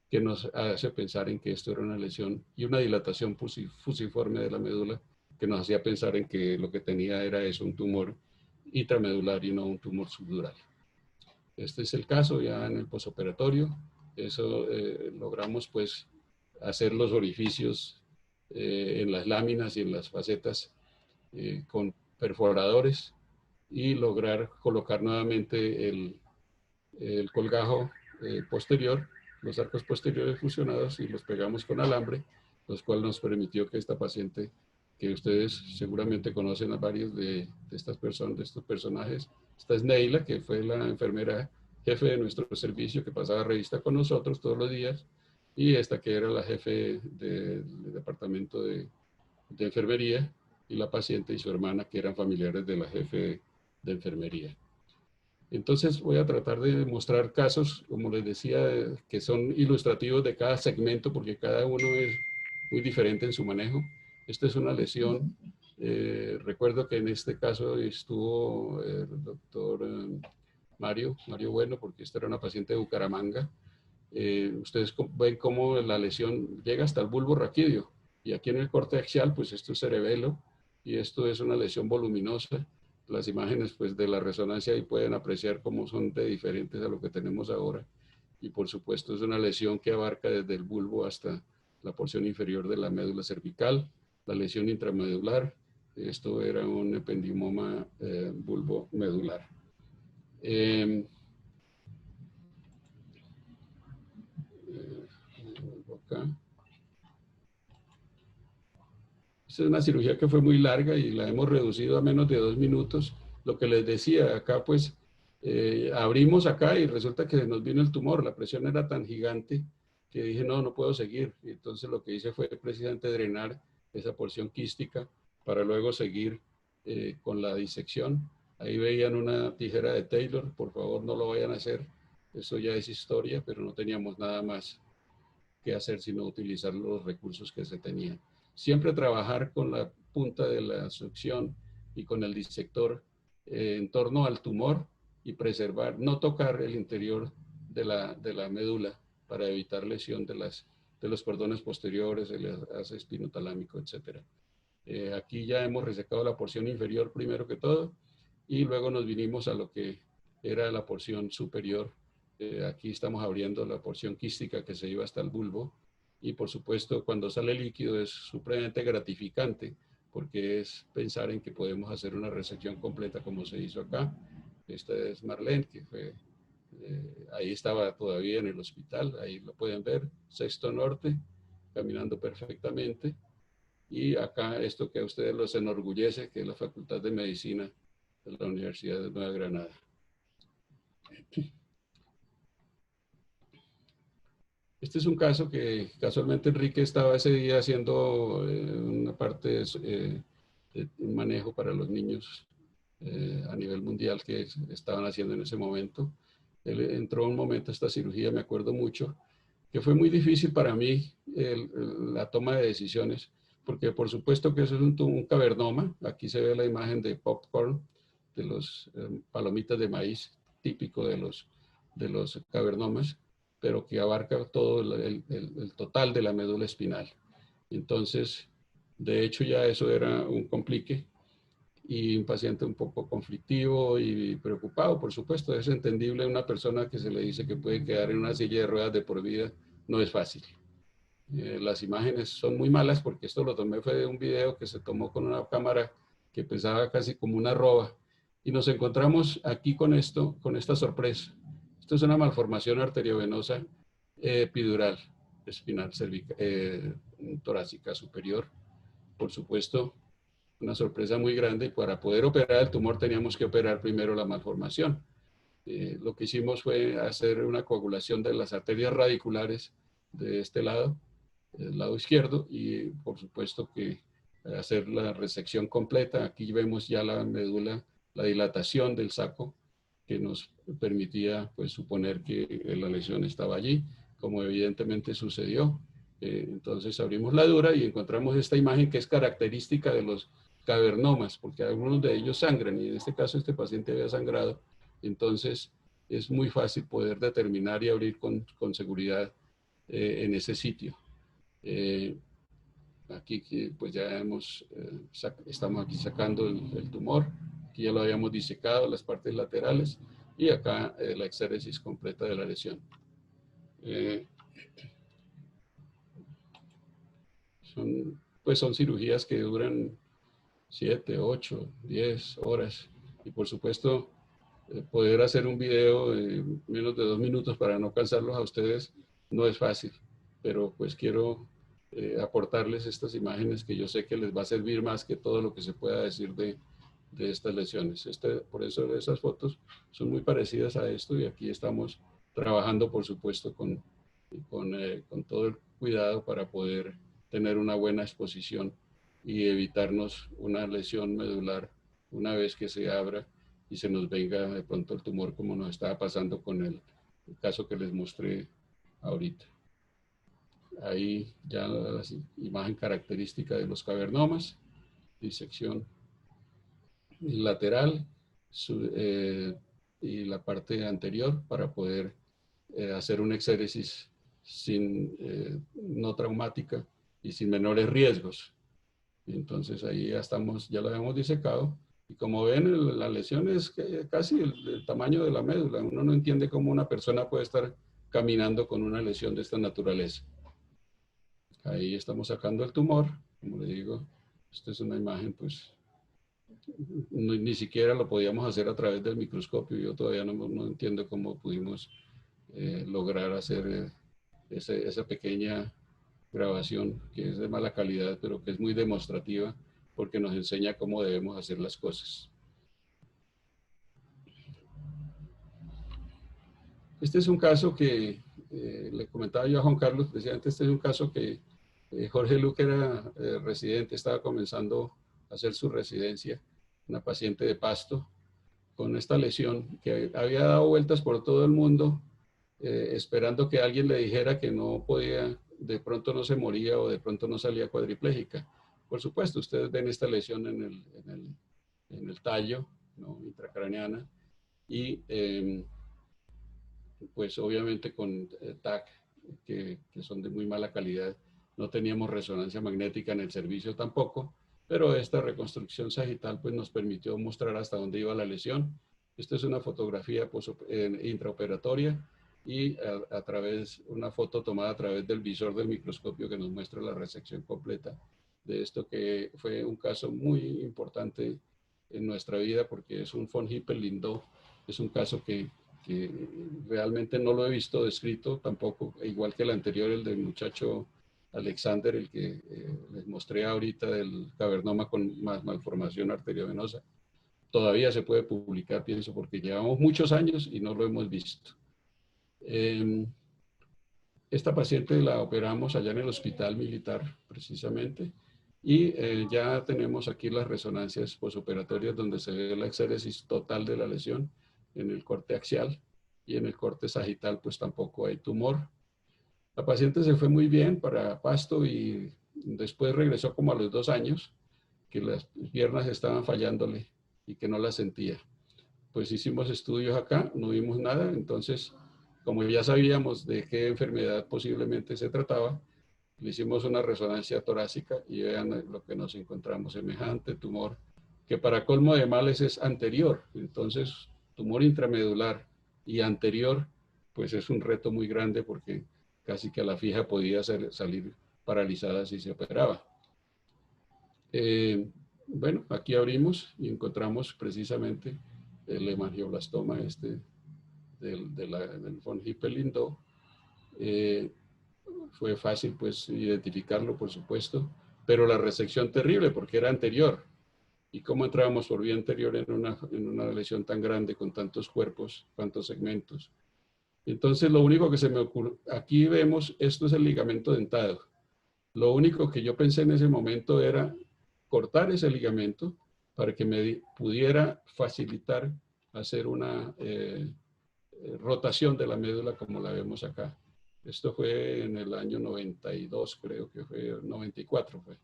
que nos hace pensar en que esto era una lesión y una dilatación fusiforme de la médula, que nos hacía pensar en que lo que tenía era eso, un tumor intramedular y no un tumor subdural. Este es el caso ya en el posoperatorio. Eso logramos pues hacer los orificios en las láminas y en las facetas con perforadores, y lograr colocar nuevamente el colgajo posterior, los arcos posteriores fusionados, y los pegamos con alambre, los cuales nos permitió que esta paciente, que ustedes seguramente conocen a varios de estas personas, de estos personajes. Esta es Neila, que fue la enfermera jefe de nuestro servicio, que pasaba revista con nosotros todos los días, y esta que era la jefe del departamento de enfermería, y la paciente y su hermana, que eran familiares de la jefe de enfermería. Entonces voy a tratar de mostrar casos, como les decía, que son ilustrativos de cada segmento, porque cada uno es muy diferente en su manejo. Esta es una lesión. Recuerdo que en este caso estuvo el doctor Mario Bueno, porque esta era una paciente de Bucaramanga. Ustedes ven cómo la lesión llega hasta el bulbo raquídeo, y aquí en el corte axial, pues esto es cerebelo, y esto es una lesión voluminosa. Las imágenes pues de la resonancia, y pueden apreciar cómo son de diferentes a lo que tenemos ahora, y por supuesto es una lesión que abarca desde el bulbo hasta la porción inferior de la médula cervical. La lesión intramedular Esto era un ependimoma bulbomedular. Acá. Esta es una cirugía que fue muy larga y la hemos reducido a menos de 2 minutos. Lo que les decía, acá pues abrimos acá y resulta que nos vino el tumor. La presión era tan gigante que dije, no, no puedo seguir. Y entonces lo que hice fue precisamente drenar esa porción quística para luego seguir con la disección. Ahí veían una tijera de Taylor, por favor no lo vayan a hacer. Eso ya es historia, pero no teníamos nada más que hacer sino utilizar los recursos que se tenían. Siempre trabajar con la punta de la succión y con el disector en torno al tumor y preservar, no tocar el interior de la médula para evitar lesión de los cordones posteriores, el haz espinotalámico, etc. Aquí ya hemos resecado la porción inferior primero que todo y luego nos vinimos a lo que era la porción superior. Aquí estamos abriendo la porción quística que se iba hasta el bulbo y por supuesto cuando sale líquido es supremamente gratificante porque es pensar en que podemos hacer una resección completa como se hizo acá. Esta es Marlene, que fue, ahí estaba todavía en el hospital, ahí lo pueden ver, Sexto Norte, caminando perfectamente. Y acá esto que a ustedes los enorgullece, que es la Facultad de Medicina de la Universidad de Nueva Granada. Este es un caso que casualmente Enrique estaba ese día haciendo una parte de un manejo para los niños a nivel mundial que estaban haciendo en ese momento. Él entró un momento a esta cirugía, me acuerdo mucho, que fue muy difícil para mí la toma de decisiones, porque por supuesto que eso es un cavernoma. Aquí se ve la imagen de popcorn, de los palomitas de maíz, típico de los cavernomas, pero que abarca todo el total de la médula espinal. Entonces, de hecho ya eso era un complique y un paciente un poco conflictivo y preocupado, por supuesto. Es entendible una persona que se le dice que puede quedar en una silla de ruedas de por vida, no es fácil. Las imágenes son muy malas porque esto lo tomé fue de un video que se tomó con una cámara que pesaba casi como una arroba y nos encontramos aquí con esto, con esta sorpresa. Esto es una malformación arteriovenosa epidural, espinal torácica superior. Por supuesto, una sorpresa muy grande y para poder operar el tumor teníamos que operar primero la malformación. Lo que hicimos fue hacer una coagulación de las arterias radiculares de este lado, del lado izquierdo, y por supuesto que hacer la resección completa. Aquí vemos ya la médula, la dilatación del saco que nos permitía pues suponer que la lesión estaba allí, como evidentemente sucedió. Entonces abrimos la dura y encontramos esta imagen que es característica de los cavernomas, porque algunos de ellos sangran y en este caso este paciente había sangrado. Entonces es muy fácil poder determinar y abrir con seguridad en ese sitio. Aquí pues ya estamos aquí sacando el tumor, aquí ya lo habíamos disecado, las partes laterales, y acá la exéresis completa de la lesión. Son cirugías que duran 7, 8, 10 horas, y por supuesto poder hacer un video en menos de 2 minutos para no cansarlos a ustedes no es fácil, pero pues quiero aportarles estas imágenes que yo sé que les va a servir más que todo lo que se pueda decir de estas lesiones. Por eso esas fotos son muy parecidas a esto y aquí estamos trabajando, por supuesto, con todo el cuidado para poder tener una buena exposición y evitarnos una lesión medular una vez que se abra y se nos venga de pronto el tumor como nos estaba pasando con el caso que les mostré ahorita. Ahí ya la imagen característica de los cavernomas, disección lateral y la parte anterior para poder hacer una exéresis no traumática y sin menores riesgos. Entonces ahí ya lo habíamos disecado. Y como ven, la lesión es casi el tamaño de la médula. Uno no entiende cómo una persona puede estar caminando con una lesión de esta naturaleza. Ahí estamos sacando el tumor. Como le digo, esta es una imagen pues ni siquiera lo podíamos hacer a través del microscopio. Yo todavía no entiendo cómo pudimos lograr hacer esa pequeña grabación que es de mala calidad, pero que es muy demostrativa porque nos enseña cómo debemos hacer las cosas. Este es un caso que le comentaba yo a Juan Carlos, precisamente este es un caso que Jorge Luque era residente, estaba comenzando a hacer su residencia, una paciente de Pasto, con esta lesión que había dado vueltas por todo el mundo, esperando que alguien le dijera que no podía, de pronto no se moría o de pronto no salía cuadriplégica. Por supuesto, ustedes ven esta lesión en el tallo, ¿no? Intracraneana, y pues obviamente con TAC, que son de muy mala calidad, no teníamos resonancia magnética en el servicio tampoco, pero esta reconstrucción sagital pues nos permitió mostrar hasta dónde iba la lesión. Esta es una fotografía intraoperatoria y a través, una foto tomada a través del visor del microscopio que nos muestra la resección completa de esto, que fue un caso muy importante en nuestra vida porque es un von Hippel-Lindau, es un caso que realmente no lo he visto descrito tampoco, igual que el anterior, el del muchacho Alexander, el que les mostré ahorita del cavernoma con malformación arteriovenosa. Todavía se puede publicar, pienso, porque llevamos muchos años y no lo hemos visto. Esta paciente la operamos allá en el hospital militar, precisamente, y ya tenemos aquí las resonancias posoperatorias donde se ve la exéresis total de la lesión en el corte axial, y en el corte sagital pues tampoco hay tumor. La paciente se fue muy bien para Pasto y después regresó como a los 2 años, que las piernas estaban fallándole y que no las sentía. Pues hicimos estudios acá, no vimos nada, entonces como ya sabíamos de qué enfermedad posiblemente se trataba, le hicimos una resonancia torácica y vean lo que nos encontramos, semejante tumor, que para colmo de males es anterior. Entonces, tumor intramedular y anterior, pues es un reto muy grande porque casi que a la fija podía salir paralizada si se operaba. Bueno, aquí abrimos y encontramos precisamente el hemangioblastoma del von Hippel-Lindau. Fue fácil pues identificarlo, por supuesto, pero la resección terrible porque era anterior. ¿Y cómo entrábamos por vía anterior en una lesión tan grande con tantos cuerpos, tantos segmentos? Entonces lo único que se me ocurrió, aquí vemos, esto es el ligamento dentado. Lo único que yo pensé en ese momento era cortar ese ligamento para que me pudiera facilitar hacer una rotación de la médula como la vemos acá. Esto fue en el año 92, creo que fue 94. Fue.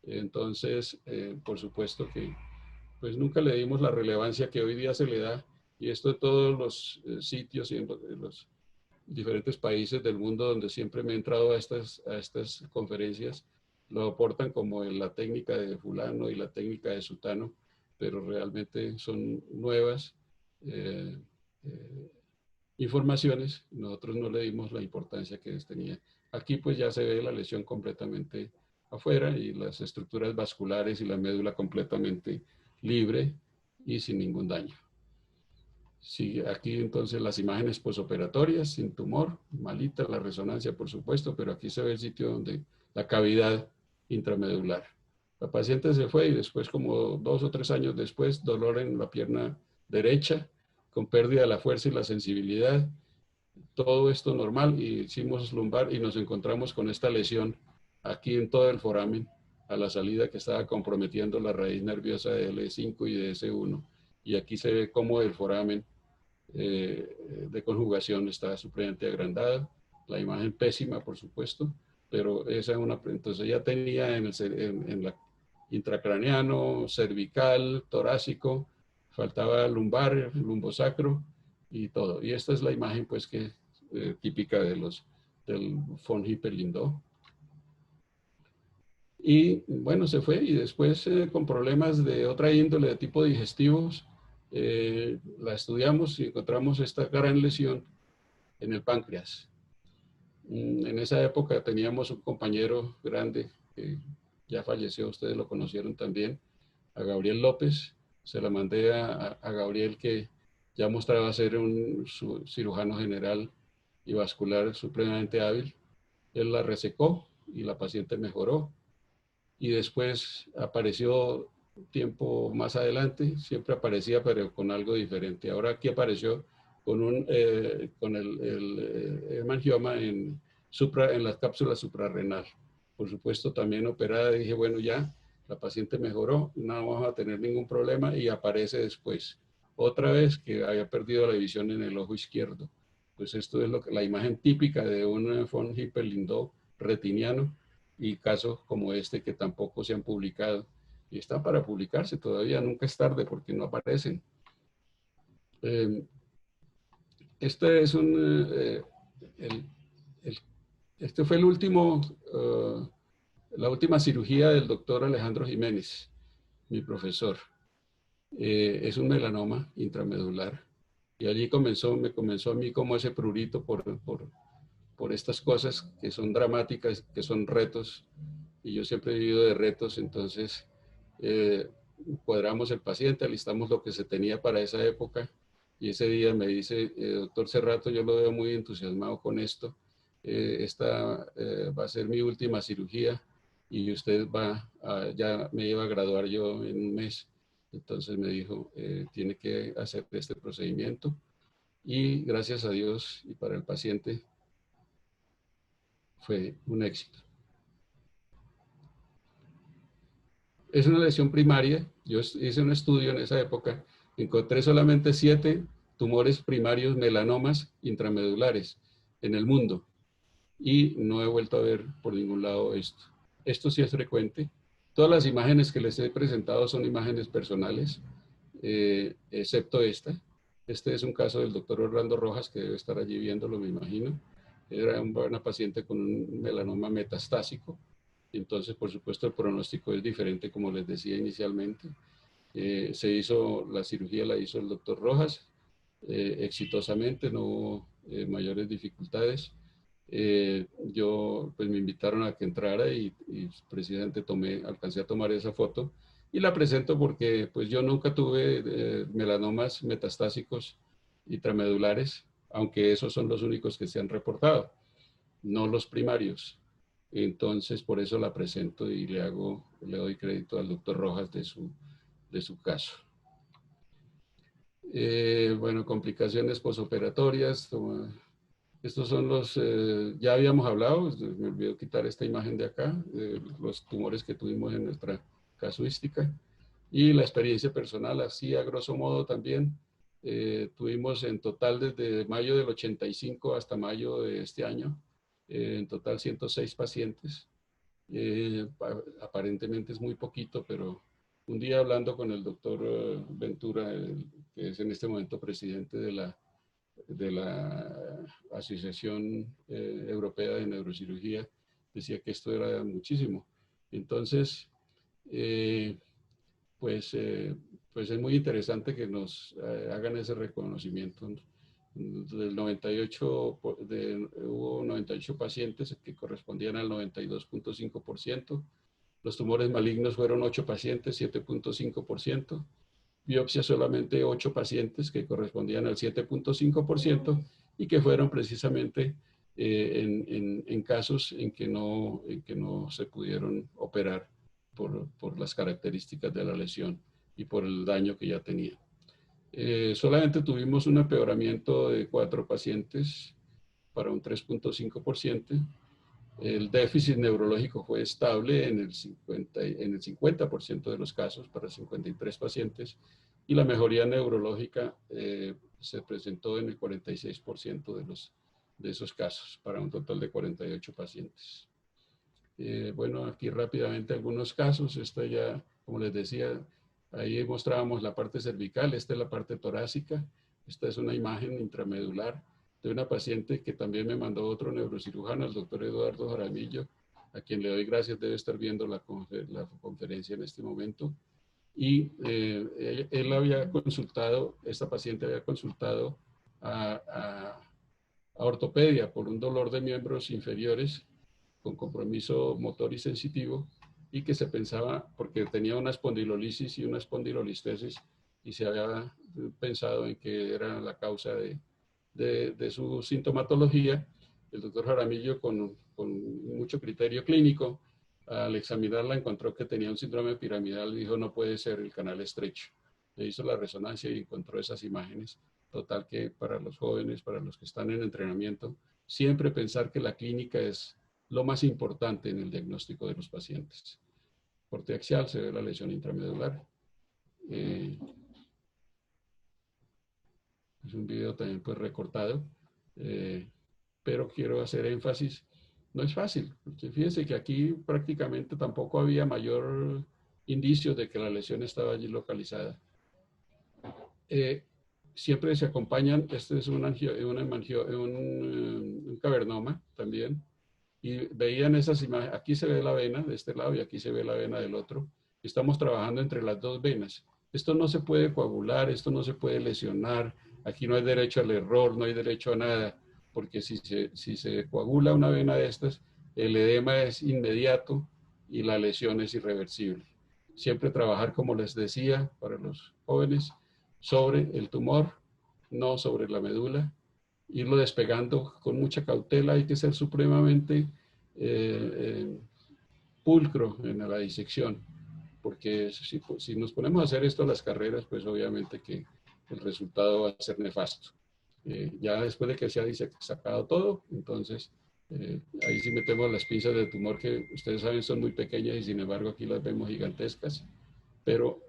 Entonces, por supuesto que pues nunca le dimos la relevancia que hoy día se le da, y esto en todos los sitios y en los diferentes países del mundo donde siempre me he entrado a estas conferencias, lo aportan como en la técnica de fulano y la técnica de sutano, pero realmente son nuevas informaciones, nosotros no le dimos la importancia que tenía. Aquí pues ya se ve la lesión completamente afuera y las estructuras vasculares y la médula completamente libre y sin ningún daño. Sí, aquí entonces las imágenes posoperatorias, sin tumor, malita la resonancia por supuesto, pero aquí se ve el sitio donde la cavidad intramedular. La paciente se fue y después, como 2 o 3 años después, dolor en la pierna derecha, con pérdida de la fuerza y la sensibilidad. Todo esto normal, y hicimos lumbar y nos encontramos con esta lesión aquí en todo el foramen a la salida que estaba comprometiendo la raíz nerviosa de L5 y de S1. Y aquí se ve cómo el foramen de conjugación está supremamente agrandado. La imagen pésima, por supuesto, pero esa es una. Entonces ya tenía en la intracraneano, cervical, torácico, faltaba lumbar, lumbosacro y todo. Y esta es la imagen, pues, que típica del von Hippel-Lindau. Y bueno, se fue y después con problemas de otra índole de tipo digestivos, la estudiamos y encontramos esta gran lesión en el páncreas. En esa época teníamos un compañero grande que ya falleció, ustedes lo conocieron también, a Gabriel López. Se la mandé a Gabriel, que ya mostraba ser un cirujano general y vascular supremamente hábil. Él la resecó y la paciente mejoró. Y después apareció tiempo más adelante, siempre aparecía pero con algo diferente. Ahora aquí apareció con el hemangioma en la cápsula suprarrenal. Por supuesto también operada, dije, bueno, ya la paciente mejoró, no vamos a tener ningún problema, y aparece después otra vez que había perdido la visión en el ojo izquierdo. Pues esto es la imagen típica de un von Hippel-Lindau retiniano, y casos como este que tampoco se han publicado y están para publicarse todavía, nunca es tarde porque no aparecen. Este es este fue la última cirugía del doctor Alejandro Jiménez, mi profesor. Es un melanoma intramedular, y allí me comenzó a mí como ese prurito por estas cosas que son dramáticas, que son retos, y yo siempre he vivido de retos. Entonces cuadramos el paciente, alistamos lo que se tenía para esa época, y ese día me dice, doctor Cerrato, yo lo veo muy entusiasmado con esto, esta va a ser mi última cirugía, y usted ya me iba a graduar yo en un mes. Entonces me dijo, tiene que hacer este procedimiento, y gracias a Dios y para el paciente fue un éxito. Es una lesión primaria. Yo hice un estudio en esa época, encontré solamente 7 tumores primarios melanomas intramedulares en el mundo, y no he vuelto a ver por ningún lado esto. Esto sí es frecuente. Todas las imágenes que les he presentado son imágenes personales, excepto esta. Este es un caso del doctor Orlando Rojas, que debe estar allí viéndolo, me imagino. Era una paciente con un melanoma metastásico. Entonces, por supuesto, el pronóstico es diferente, como les decía inicialmente. La cirugía la hizo el doctor Rojas, exitosamente, no hubo mayores dificultades. Pues me invitaron a que entrara, y precisamente alcancé a tomar esa foto, y la presento porque pues yo nunca tuve melanomas metastásicos intramedulares, aunque esos son los únicos que se han reportado, no los primarios. Entonces, por eso la presento y le doy crédito al doctor Rojas de su caso. Bueno, complicaciones posoperatorias. Estos son ya habíamos hablado, me olvidó quitar esta imagen de acá, de los tumores que tuvimos en nuestra casuística. Y la experiencia personal, así a grosso modo también. Tuvimos en total desde mayo del 85 hasta mayo de este año, en total 106 pacientes. Aparentemente es muy poquito, pero un día hablando con el doctor Ventura, que es en este momento presidente de la Asociación Europea de Neurocirugía, decía que esto era muchísimo. Entonces, pues es muy interesante que nos hagan ese reconocimiento. Del 98, hubo 98 pacientes que correspondían al 92.5%. Los tumores malignos fueron 8 pacientes, 7.5%. Biopsia solamente 8 pacientes, que correspondían al 7.5%, y que fueron precisamente en casos en que no se pudieron operar por las características de la lesión y por el daño que ya tenía. Solamente tuvimos un empeoramiento de 4 pacientes para un 3.5%. El déficit neurológico fue estable en el 50% de los casos, para 53 pacientes, y la mejoría neurológica se presentó en el 46% de esos casos, para un total de 48 pacientes. Bueno, aquí rápidamente algunos casos. Esta ya, como les decía, ahí mostrábamos la parte cervical, esta es la parte torácica. Esta es una imagen intramedular de una paciente que también me mandó otro neurocirujano, el doctor Eduardo Jaramillo, a quien le doy gracias, debe estar viendo la conferencia en este momento. Y él había consultado, esta paciente había consultado a ortopedia por un dolor de miembros inferiores con compromiso motor y sensitivo, y que se pensaba, porque tenía una espondilolisis y una espondilolistesis, y se había pensado en que era la causa de su sintomatología. El doctor Jaramillo, con mucho criterio clínico, al examinarla encontró que tenía un síndrome piramidal y dijo, no puede ser el canal estrecho. Le hizo la resonancia y encontró esas imágenes. Total que para los jóvenes, para los que están en entrenamiento, siempre pensar que la clínica es lo más importante en el diagnóstico de los pacientes. Corte axial, se ve la lesión intramedular. Es un video también pues recortado, pero quiero hacer énfasis. No es fácil, porque fíjense que aquí prácticamente tampoco había mayor indicio de que la lesión estaba allí localizada. Siempre se acompañan, este es un cavernoma también, y veían esas imágenes, aquí se ve la vena de este lado y aquí se ve la vena del otro. Estamos trabajando entre las dos venas. Esto no se puede coagular, esto no se puede lesionar, aquí no hay derecho al error, no hay derecho a nada, porque si se coagula una vena de estas, el edema es inmediato y la lesión es irreversible. Siempre trabajar, como les decía, para los jóvenes, sobre el tumor, no sobre la médula, irlo despegando con mucha cautela. Hay que ser supremamente pulcro en la disección, porque si nos ponemos a hacer esto a las carreras, pues obviamente que el resultado va a ser nefasto. Ya después de que se ha sacado todo, entonces ahí sí metemos las pinzas de tumor, que ustedes saben son muy pequeñas y sin embargo aquí las vemos gigantescas, pero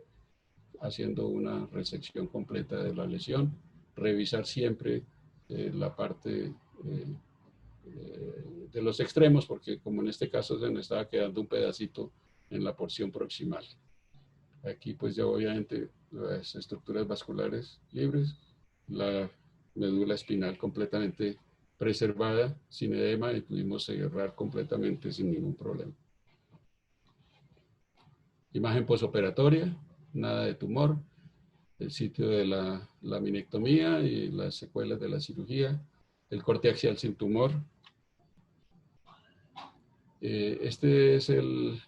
haciendo una resección completa de la lesión, revisar siempre la parte de los extremos, porque como en este caso se me estaba quedando un pedacito en la porción proximal. Aquí pues ya obviamente las estructuras vasculares libres, la médula espinal completamente preservada, sin edema, y pudimos cerrar completamente sin ningún problema. Imagen posoperatoria, nada de tumor, el sitio de la laminectomía y las secuelas de la cirugía, el corte axial sin tumor. Este es el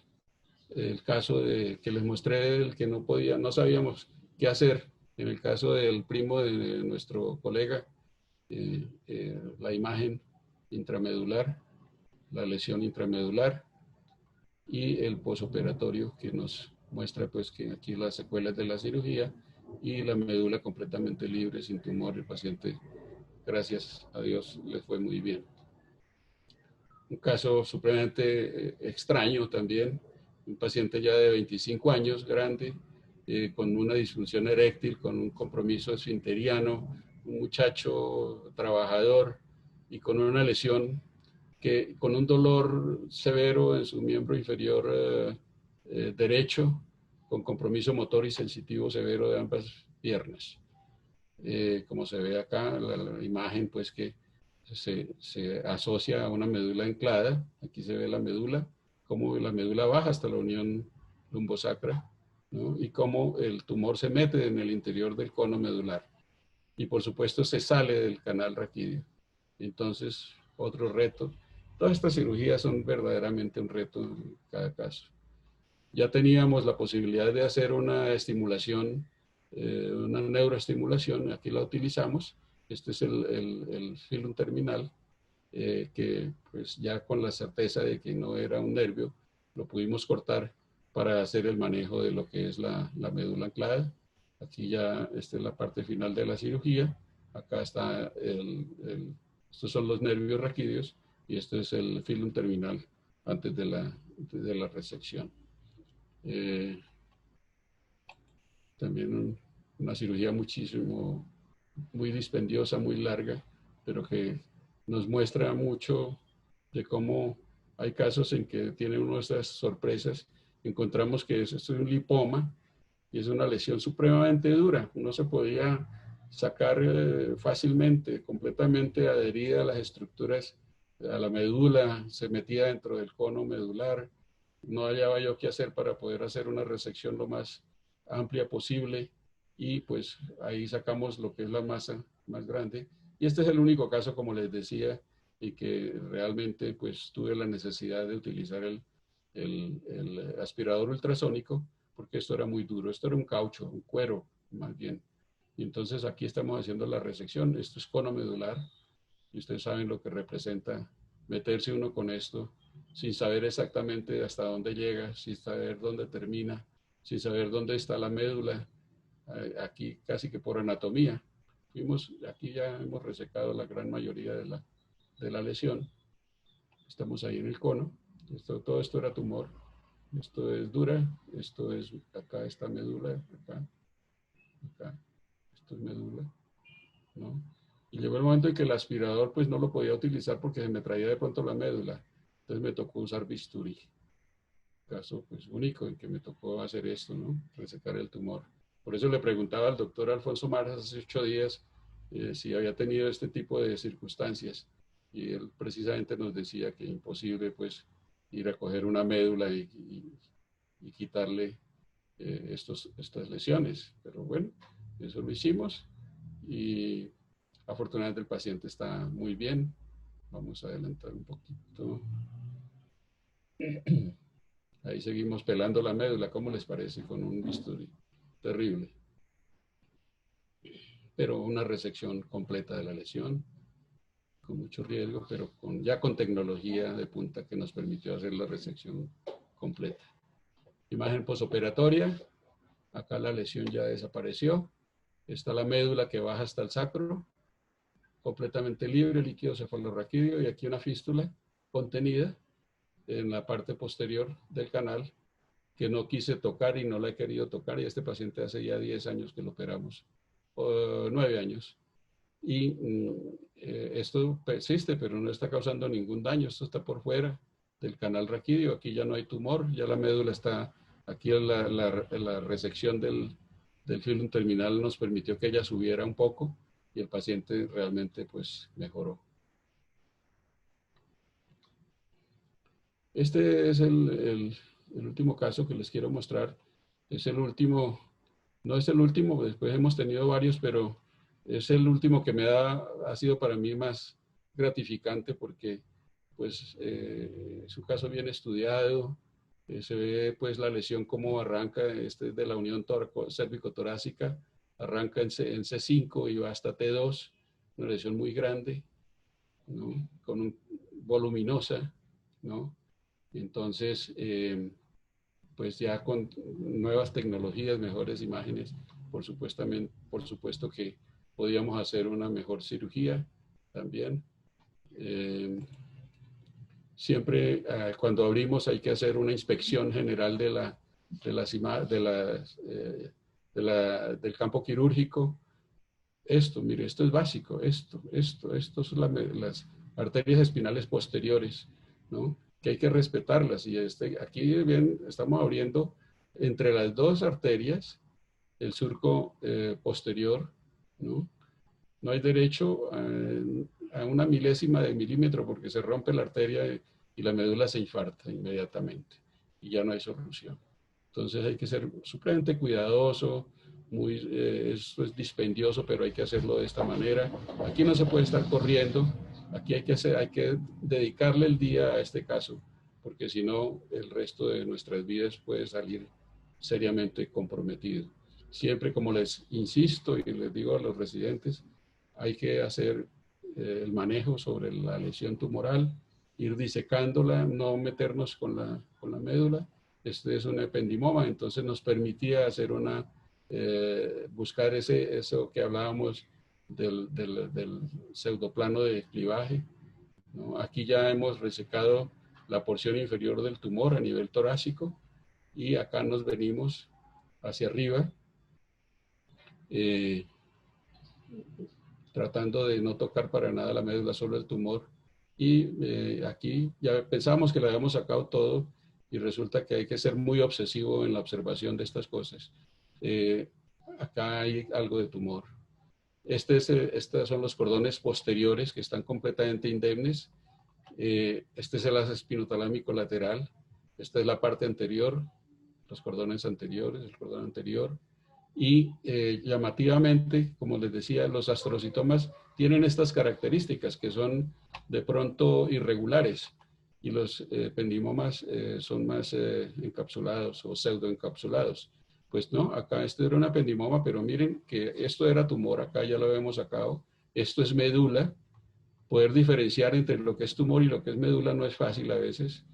caso que les mostré, el que no sabíamos qué hacer. En el caso del primo de nuestro colega, la imagen intramedular, la lesión intramedular y el posoperatorio que nos muestra pues que aquí las secuelas de la cirugía y la médula completamente libre, sin tumor. El paciente, gracias a Dios, le fue muy bien. Un caso supremamente extraño también, un paciente ya de 25 años, grande, con una disfunción eréctil, con un compromiso esfinteriano, un muchacho trabajador y con una lesión con un dolor severo en su miembro inferior derecho, con compromiso motor y sensitivo severo de ambas piernas. Como se ve acá, la imagen pues que se asocia a una médula anclada. Aquí se ve la médula, como la médula baja hasta la unión lumbosacra, ¿no? Y cómo el tumor se mete en el interior del cono medular. Y por supuesto se sale del canal raquídeo. Entonces, otro reto. Todas estas cirugías son verdaderamente un reto en cada caso. Ya teníamos la posibilidad de hacer una estimulación, una neuroestimulación, aquí la utilizamos. Este es el filum terminal, que pues ya con la certeza de que no era un nervio, lo pudimos cortar para hacer el manejo de lo que es la médula anclada. Aquí ya esta es la parte final de la cirugía. Acá está estos son los nervios raquídeos y este es el filum terminal antes de la resección. También una cirugía muy dispendiosa, muy larga, pero que nos muestra mucho de cómo hay casos en que tiene uno de estas sorpresas. Encontramos que esto es un lipoma y es una lesión supremamente dura. No se podía sacar fácilmente, completamente adherida a las estructuras, a la médula, se metía dentro del cono medular. No hallaba yo qué hacer para poder hacer una resección lo más amplia posible y pues ahí sacamos lo que es la masa más grande. Y este es el único caso, como les decía, y que realmente pues tuve la necesidad de utilizar el aspirador ultrasónico, porque esto era muy duro, esto era un caucho, un cuero más bien. Y entonces aquí estamos haciendo la resección, esto es cono medular, y ustedes saben lo que representa meterse uno con esto, sin saber exactamente hasta dónde llega, sin saber dónde termina, sin saber dónde está la médula, aquí casi que por anatomía. Aquí ya hemos resecado la gran mayoría de la lesión. Estamos ahí en el cono. Todo esto era tumor. Esto es dura. Esto es, acá está médula. Acá. Esto es médula. ¿No? Y llegó el momento en que el aspirador pues no lo podía utilizar porque se me traía de pronto la médula. Entonces me tocó usar bisturí. Caso pues único en que me tocó hacer esto, ¿no? Resecar el tumor. Por eso le preguntaba al doctor Alfonso Maras hace 8 días si había tenido este tipo de circunstancias. Y él precisamente nos decía que imposible pues ir a coger una médula y quitarle estas lesiones. Pero bueno, eso lo hicimos y afortunadamente el paciente está muy bien. Vamos a adelantar un poquito. Ahí seguimos pelando la médula, ¿cómo les parece? Con un bisturí terrible. Pero una resección completa de la lesión, con mucho riesgo, pero ya con tecnología de punta que nos permitió hacer la resección completa. Imagen posoperatoria, acá la lesión ya desapareció. Está la médula que baja hasta el sacro, completamente libre, líquido cefalorraquídeo, y aquí una fístula contenida en la parte posterior del canal que no quise tocar y no la he querido tocar, y este paciente hace ya 10 años que lo operamos, 9 años. Y esto persiste, pero no está causando ningún daño, esto está por fuera del canal raquídeo, aquí ya no hay tumor, ya la médula está, aquí la resección del filum terminal nos permitió que ella subiera un poco y el paciente realmente pues mejoró. Este es el último caso que les quiero mostrar. Es el último, no es el último, después hemos tenido varios, pero es el último que ha sido para mí más gratificante porque pues es un caso bien estudiado, se ve pues la lesión cómo arranca, este es de la unión cérvico-torácica, arranca en C5 y va hasta T2, una lesión muy grande, ¿no? Voluminosa, ¿no? Entonces, pues ya con nuevas tecnologías, mejores imágenes, por supuesto que podíamos hacer una mejor cirugía también. Siempre cuando abrimos hay que hacer una inspección general del campo quirúrgico. Mire, esto es básico, esto son las arterias espinales posteriores, ¿no? Que hay que respetarlas. Y aquí bien estamos abriendo entre las dos arterias el surco posterior, ¿no? No hay derecho a una milésima de milímetro porque se rompe la arteria y la médula se infarta inmediatamente y ya no hay solución. Entonces hay que ser supremamente cuidadoso, esto es dispendioso, pero hay que hacerlo de esta manera. Aquí no se puede estar corriendo, aquí hay que dedicarle el día a este caso, porque si no, el resto de nuestras vidas puede salir seriamente comprometido. Siempre, como les insisto y les digo a los residentes, hay que hacer el manejo sobre la lesión tumoral, ir disecándola, no meternos con la médula. Este es un ependimoma, entonces nos permitía hacer buscar eso que hablábamos del pseudoplano de clivaje, ¿no? Aquí ya hemos resecado la porción inferior del tumor a nivel torácico y acá nos venimos hacia arriba, tratando de no tocar para nada la médula, solo el tumor. Y aquí ya pensamos que le habíamos sacado todo y resulta que hay que ser muy obsesivo en la observación de estas cosas. Acá hay algo de tumor. Estos son los cordones posteriores que están completamente indemnes. Este es el haz espinotalámico lateral. Esta es la parte anterior, los cordones anteriores, el cordón anterior. Y llamativamente, como les decía, los astrocitomas tienen estas características que son de pronto irregulares. y los ependimomas son más encapsulados o pseudoencapsulados. Pues no, acá esto era un ependimoma, pero miren que esto era tumor, acá ya lo habíamos sacado, esto es médula. Poder diferenciar entre lo que es tumor y lo que es médula no es fácil a veces,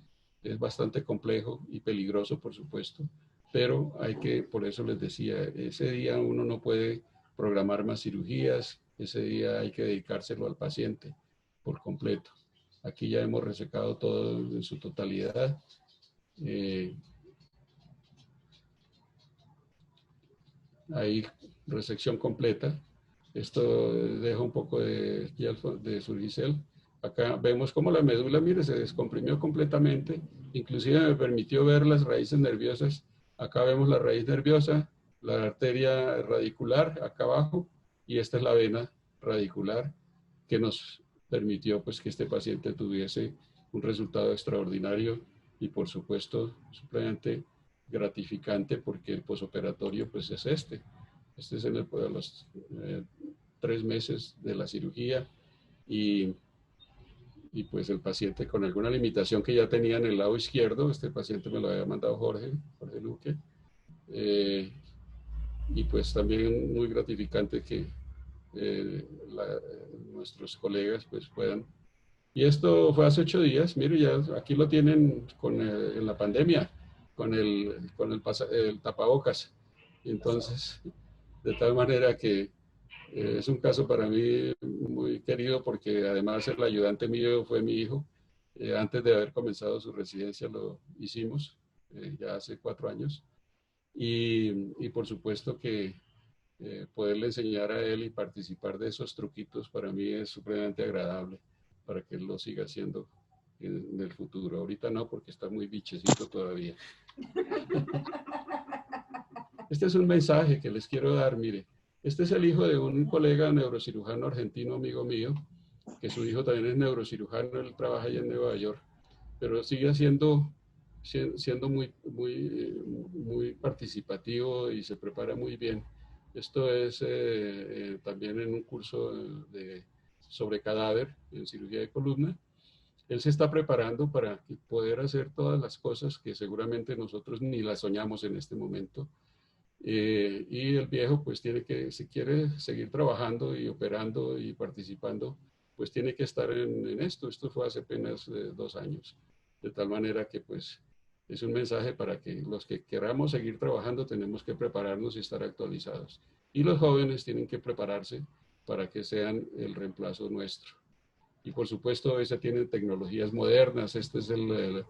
es bastante complejo y peligroso, por supuesto, pero hay que, por eso les decía, ese día uno no puede programar más cirugías, ese día hay que dedicárselo al paciente por completo. Aquí ya hemos resecado todo en su totalidad. Hay resección completa. Esto deja un poco de Surgicel. Acá vemos cómo la médula, mire, se descomprimió completamente. Inclusive me permitió ver las raíces nerviosas. Acá vemos la raíz nerviosa, la arteria radicular acá abajo, y esta es la vena radicular que nos permitió pues que este paciente tuviese un resultado extraordinario y por supuesto supremamente gratificante, porque el posoperatorio pues es este es en los 3 meses de la cirugía y pues el paciente con alguna limitación que ya tenía en el lado izquierdo, este paciente me lo había mandado Jorge Luque, y pues también muy gratificante que nuestros colegas pues puedan. Y esto fue hace 8 días, mire, ya aquí lo tienen en la pandemia, el tapabocas. Y entonces, de tal manera que es un caso para mí muy querido porque además el ayudante mío fue mi hijo. Antes de haber comenzado su residencia lo hicimos, ya hace 4 años. Y por supuesto que poderle enseñar a él y participar de esos truquitos para mí es supremamente agradable para que él lo siga haciendo en el futuro. Ahorita no, porque está muy bichecito todavía. Este es un mensaje que les quiero dar, mire. Este es el hijo de un colega neurocirujano argentino, amigo mío, que su hijo también es neurocirujano, él trabaja allá en Nueva York, pero sigue siendo muy participativo y se prepara muy bien. Esto es también en un curso sobre cadáver, en cirugía de columna. Él se está preparando para poder hacer todas las cosas que seguramente nosotros ni las soñamos en este momento. Y el viejo pues tiene que, si quiere seguir trabajando y operando y participando, pues tiene que estar en esto. Esto fue hace apenas 2 años. De tal manera que pues es un mensaje para que los que queramos seguir trabajando tenemos que prepararnos y estar actualizados. Y los jóvenes tienen que prepararse para que sean el reemplazo nuestro. Y por supuesto, esa tienen tecnologías modernas. Este es el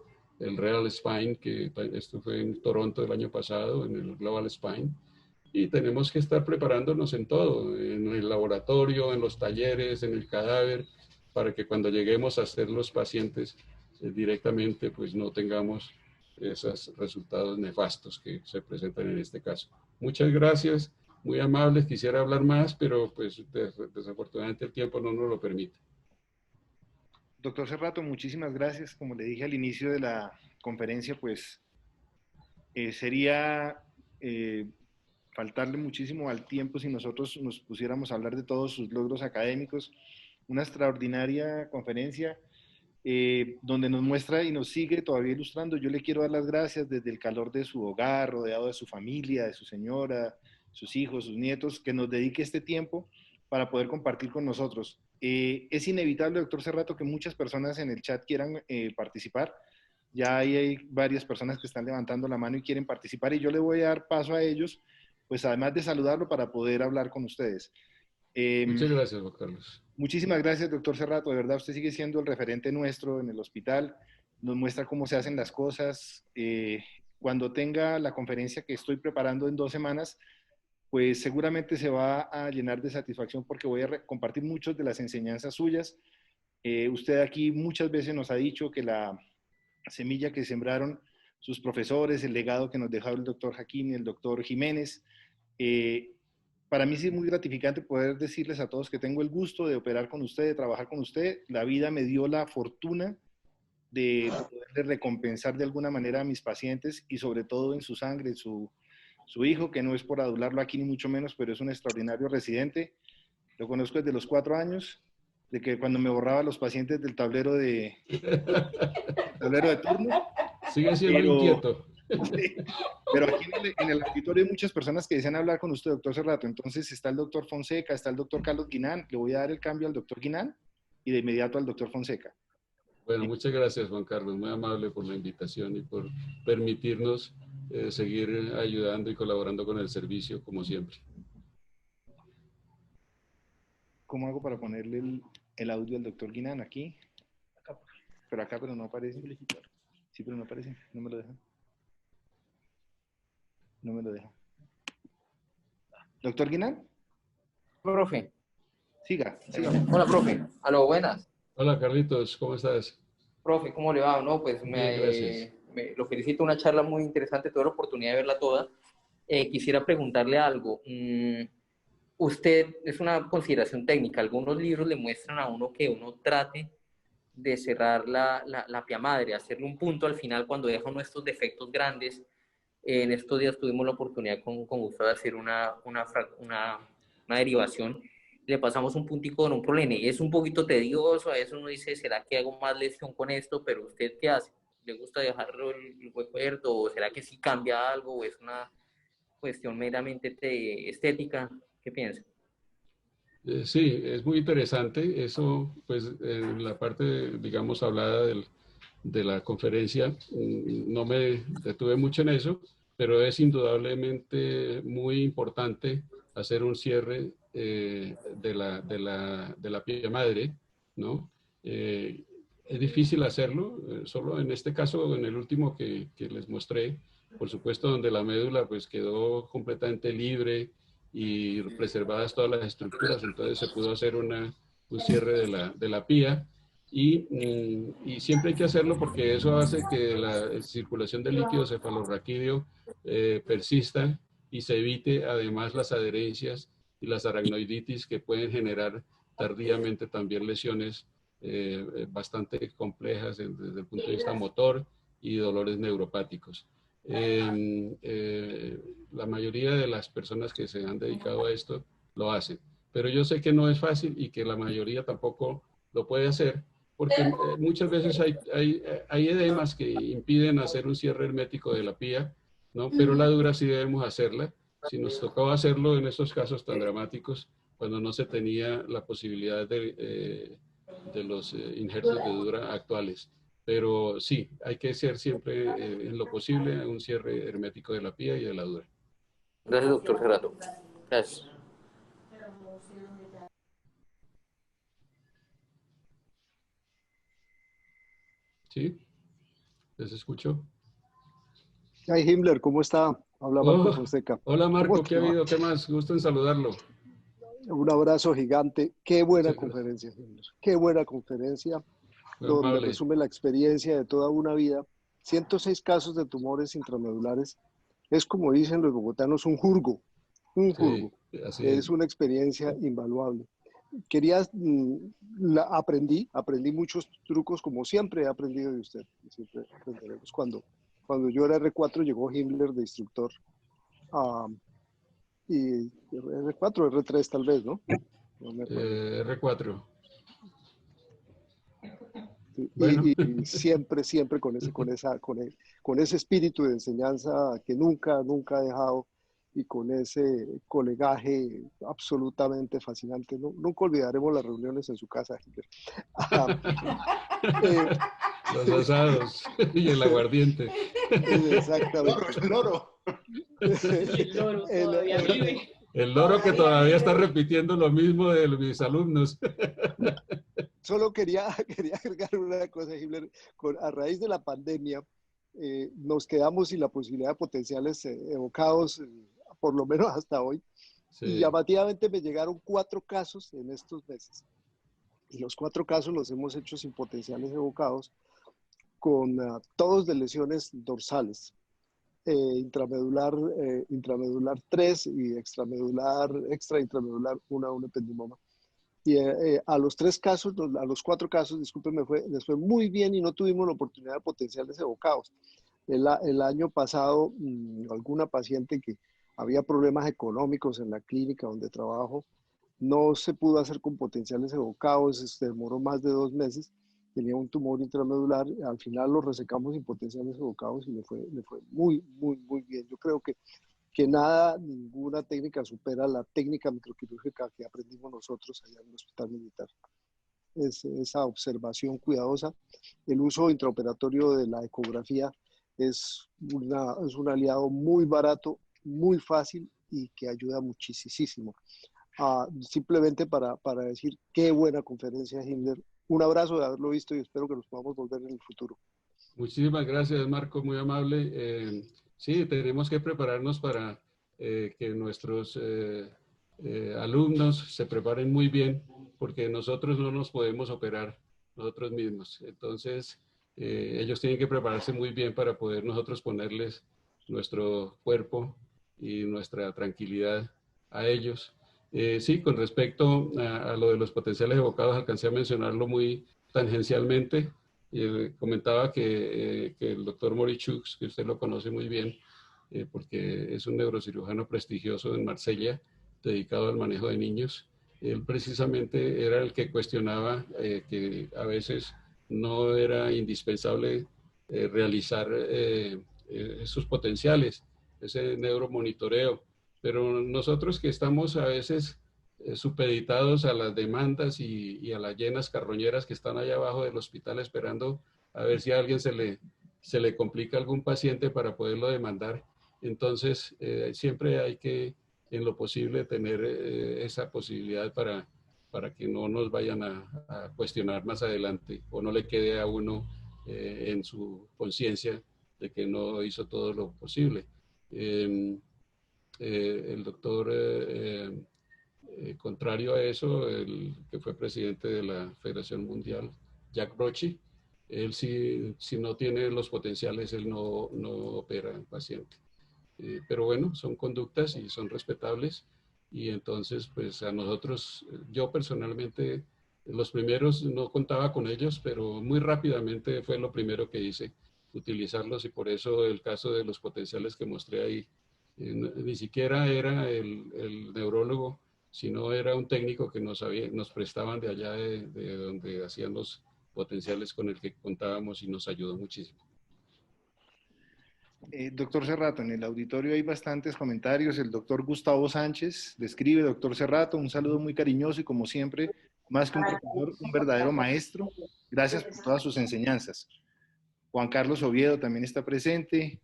Real Spine, que esto fue en Toronto el año pasado, en el Global Spine. Y tenemos que estar preparándonos en todo, en el laboratorio, en los talleres, en el cadáver, para que cuando lleguemos a ser los pacientes directamente, pues no tengamos esos resultados nefastos que se presentan en este caso. Muchas gracias, muy amables. Quisiera hablar más, pero pues desafortunadamente el tiempo no nos lo permite. Doctor Cerrato, muchísimas gracias. Como le dije al inicio de la conferencia, pues sería faltarle muchísimo al tiempo si nosotros nos pusiéramos a hablar de todos sus logros académicos. Una extraordinaria conferencia donde nos muestra y nos sigue todavía ilustrando. Yo le quiero dar las gracias desde el calor de su hogar, rodeado de su familia, de su señora, sus hijos, sus nietos, que nos dedique este tiempo para poder compartir con nosotros. Es inevitable, doctor Cerrato, que muchas personas en el chat quieran participar. Ya hay varias personas que están levantando la mano y quieren participar y yo le voy a dar paso a ellos, pues además de saludarlo para poder hablar con ustedes. Muchas gracias, Juan Carlos. Muchísimas gracias, doctor Cerrato. De verdad, usted sigue siendo el referente nuestro en el hospital. Nos muestra cómo se hacen las cosas. Cuando tenga la conferencia que estoy preparando en 2 semanas, pues seguramente se va a llenar de satisfacción porque voy a compartir muchas de las enseñanzas suyas. Usted aquí muchas veces nos ha dicho que la semilla que sembraron sus profesores, el legado que nos dejó el doctor Jaquín y el doctor Jiménez, para mí sí es muy gratificante poder decirles a todos que tengo el gusto de operar con usted, de trabajar con usted. La vida me dio la fortuna de poderle recompensar de alguna manera a mis pacientes y sobre todo en su sangre, su hijo, que no es por adularlo aquí ni mucho menos, pero es un extraordinario residente. Lo conozco desde los 4 años de que cuando me borraba los pacientes del tablero de turno. Sigue siendo Pero, inquieto. sí, pero aquí en el auditorio hay muchas personas que desean hablar con usted, doctor Cerrato. Entonces está el doctor Fonseca, está el doctor Carlos Guinán. Le voy a dar el cambio al doctor Guinán y de inmediato al doctor Fonseca. Bueno, muchas gracias, Juan Carlos. Muy amable por la invitación y por permitirnos seguir ayudando y colaborando con el servicio, como siempre. ¿Cómo hago para ponerle el audio al doctor Guinán aquí? Pero no aparece. Sí, pero no aparece. No me lo deja. No me lo deja. ¿Doctor Guinán? Profe. Siga. Hola, profe. Aló, buenas. Hola, Carlitos, ¿cómo estás? Profe, ¿cómo le va? No, pues Bien, gracias. lo felicito, una charla muy interesante, tuve la oportunidad de verla toda. Quisiera preguntarle algo. Usted, es una consideración técnica, algunos libros le muestran a uno que uno trate de cerrar la pia madre, hacerle un punto al final cuando deja uno estos defectos grandes. En estos días tuvimos la oportunidad con Gustavo de hacer una derivación. Le pasamos un puntico con un prolene. Es un poquito tedioso, a veces uno dice, ¿será que hago más lesión con esto? Pero ¿usted qué hace? ¿Le gusta dejarlo el hueco abierto? ¿O será que sí cambia algo? ¿O es una cuestión meramente estética? ¿Qué piensa? Sí, es muy interesante. Eso, pues, en la parte, digamos, hablada de la conferencia, no me detuve mucho en eso, pero es indudablemente muy importante hacer un cierre de la pia madre, ¿no? Es difícil hacerlo, solo en este caso, en el último que les mostré, por supuesto, donde la médula pues quedó completamente libre y preservadas todas las estructuras, entonces se pudo hacer un cierre de la pía. Y siempre hay que hacerlo porque eso hace que la circulación del líquido cefalorraquídeo persista y se evite además las adherencias y las aracnoiditis que pueden generar tardíamente también lesiones bastante complejas desde el punto de vista motor y dolores neuropáticos. La mayoría de las personas que se han dedicado a esto lo hacen, pero yo sé que no es fácil y que la mayoría tampoco lo puede hacer, porque muchas veces hay edemas que impiden hacer un cierre hermético de la pía, ¿no? Pero la dura sí debemos hacerla. Si nos tocaba hacerlo en estos casos tan dramáticos, cuando no se tenía la posibilidad de los injertos de dura actuales. Pero sí, hay que hacer siempre en lo posible un cierre hermético de la pía y de la dura. Gracias, doctor Cerrato. Gracias. ¿Sí? ¿Les escucho? Ay, Himmler, ¿cómo está? Habla Marco Fonseca. Hola ¿Cómo Marco, ¿qué te ha va? habido? ¿Qué más? Gusto en saludarlo. Un abrazo gigante. Qué buena Muchas gracias. conferencia, Himmler. Qué buena conferencia, Muy donde amable. resume la experiencia de toda una vida. 106 casos de tumores intramedulares. Es, como dicen los bogotanos, un jurgo. Un Sí, jurgo. así es. Es una experiencia invaluable. Aprendí muchos trucos, como siempre he aprendido de usted. Siempre aprenderemos. Cuando yo era R4 llegó Himmler de instructor, y R4, R3 tal vez, ¿no? No me acuerdo. R4. Sí, Bueno, y siempre con ese espíritu de enseñanza que nunca ha dejado, y con ese colegaje absolutamente fascinante. Nunca olvidaremos las reuniones en su casa, Hitler. los asados y el aguardiente. Exactamente. El loro. El loro todavía vive. El loro que todavía está repitiendo lo mismo de mis alumnos. Solo quería agregar una cosa, Himmler. A raíz de la pandemia, nos quedamos sin la posibilidad de potenciales evocados, por lo menos hasta hoy. Sí. Y llamativamente me llegaron 4 casos en estos meses. Y los 4 casos los hemos hecho sin potenciales evocados, con todos de lesiones dorsales. Intramedular 3 y extra intramedular 1 a un ependimoma. Y a los 4 casos, discúlpenme, les fue muy bien y no tuvimos la oportunidad de potenciales evocados. El año pasado, alguna paciente que había problemas económicos en la clínica donde trabajo, No se pudo hacer con potenciales evocados, se demoró más de 2 meses, tenía un tumor intramedular, al final lo resecamos sin potenciales evocados y le fue muy, muy, muy bien. Yo creo que nada, ninguna técnica supera la técnica microquirúrgica que aprendimos nosotros allá en el Hospital Militar. Esa observación cuidadosa, el uso intraoperatorio de la ecografía es un aliado muy barato, muy fácil y que ayuda muchísimo. Simplemente para decir qué buena conferencia, Himmler. Un abrazo de haberlo visto y espero que nos podamos volver en el futuro. Muchísimas gracias, Marco, muy amable. Sí, tenemos que prepararnos para que nuestros alumnos se preparen muy bien, porque nosotros no nos podemos operar nosotros mismos. Entonces, ellos tienen que prepararse muy bien para poder nosotros ponerles nuestro cuerpo y nuestra tranquilidad a ellos. Sí, con respecto a lo de los potenciales evocados, alcancé a mencionarlo muy tangencialmente. Comentaba que el doctor Morichuk, que usted lo conoce muy bien, porque es un neurocirujano prestigioso en Marsella, dedicado al manejo de niños, él precisamente era el que cuestionaba que a veces no era indispensable realizar esos potenciales, ese neuromonitoreo. Pero nosotros que estamos a veces supeditados a las demandas y a las llenas carroñeras que están allá abajo del hospital esperando a ver si a alguien se le complica algún paciente para poderlo demandar. Entonces, siempre hay que, en lo posible, tener esa posibilidad para que no nos vayan a cuestionar más adelante o no le quede a uno en su conciencia de que no hizo todo lo posible. El doctor, contrario a eso, el que fue presidente de la Federación Mundial, Jack Brochi, él sí, si no tiene los potenciales, él no opera al paciente. Pero bueno, son conductas y son respetables. Y entonces, pues a nosotros, yo personalmente, los primeros no contaba con ellos, pero muy rápidamente fue lo primero que hice, utilizarlos. Y por eso el caso de los potenciales que mostré ahí, ni siquiera era el neurólogo, sino era un técnico que nos prestaban de allá de donde hacían los potenciales con el que contábamos y nos ayudó muchísimo. Doctor Cerrato, en el auditorio hay bastantes comentarios. El doctor Gustavo Sánchez describe, doctor Cerrato, un saludo muy cariñoso y como siempre, más que un profesor, un verdadero maestro. Gracias por todas sus enseñanzas. Juan Carlos Oviedo también está presente.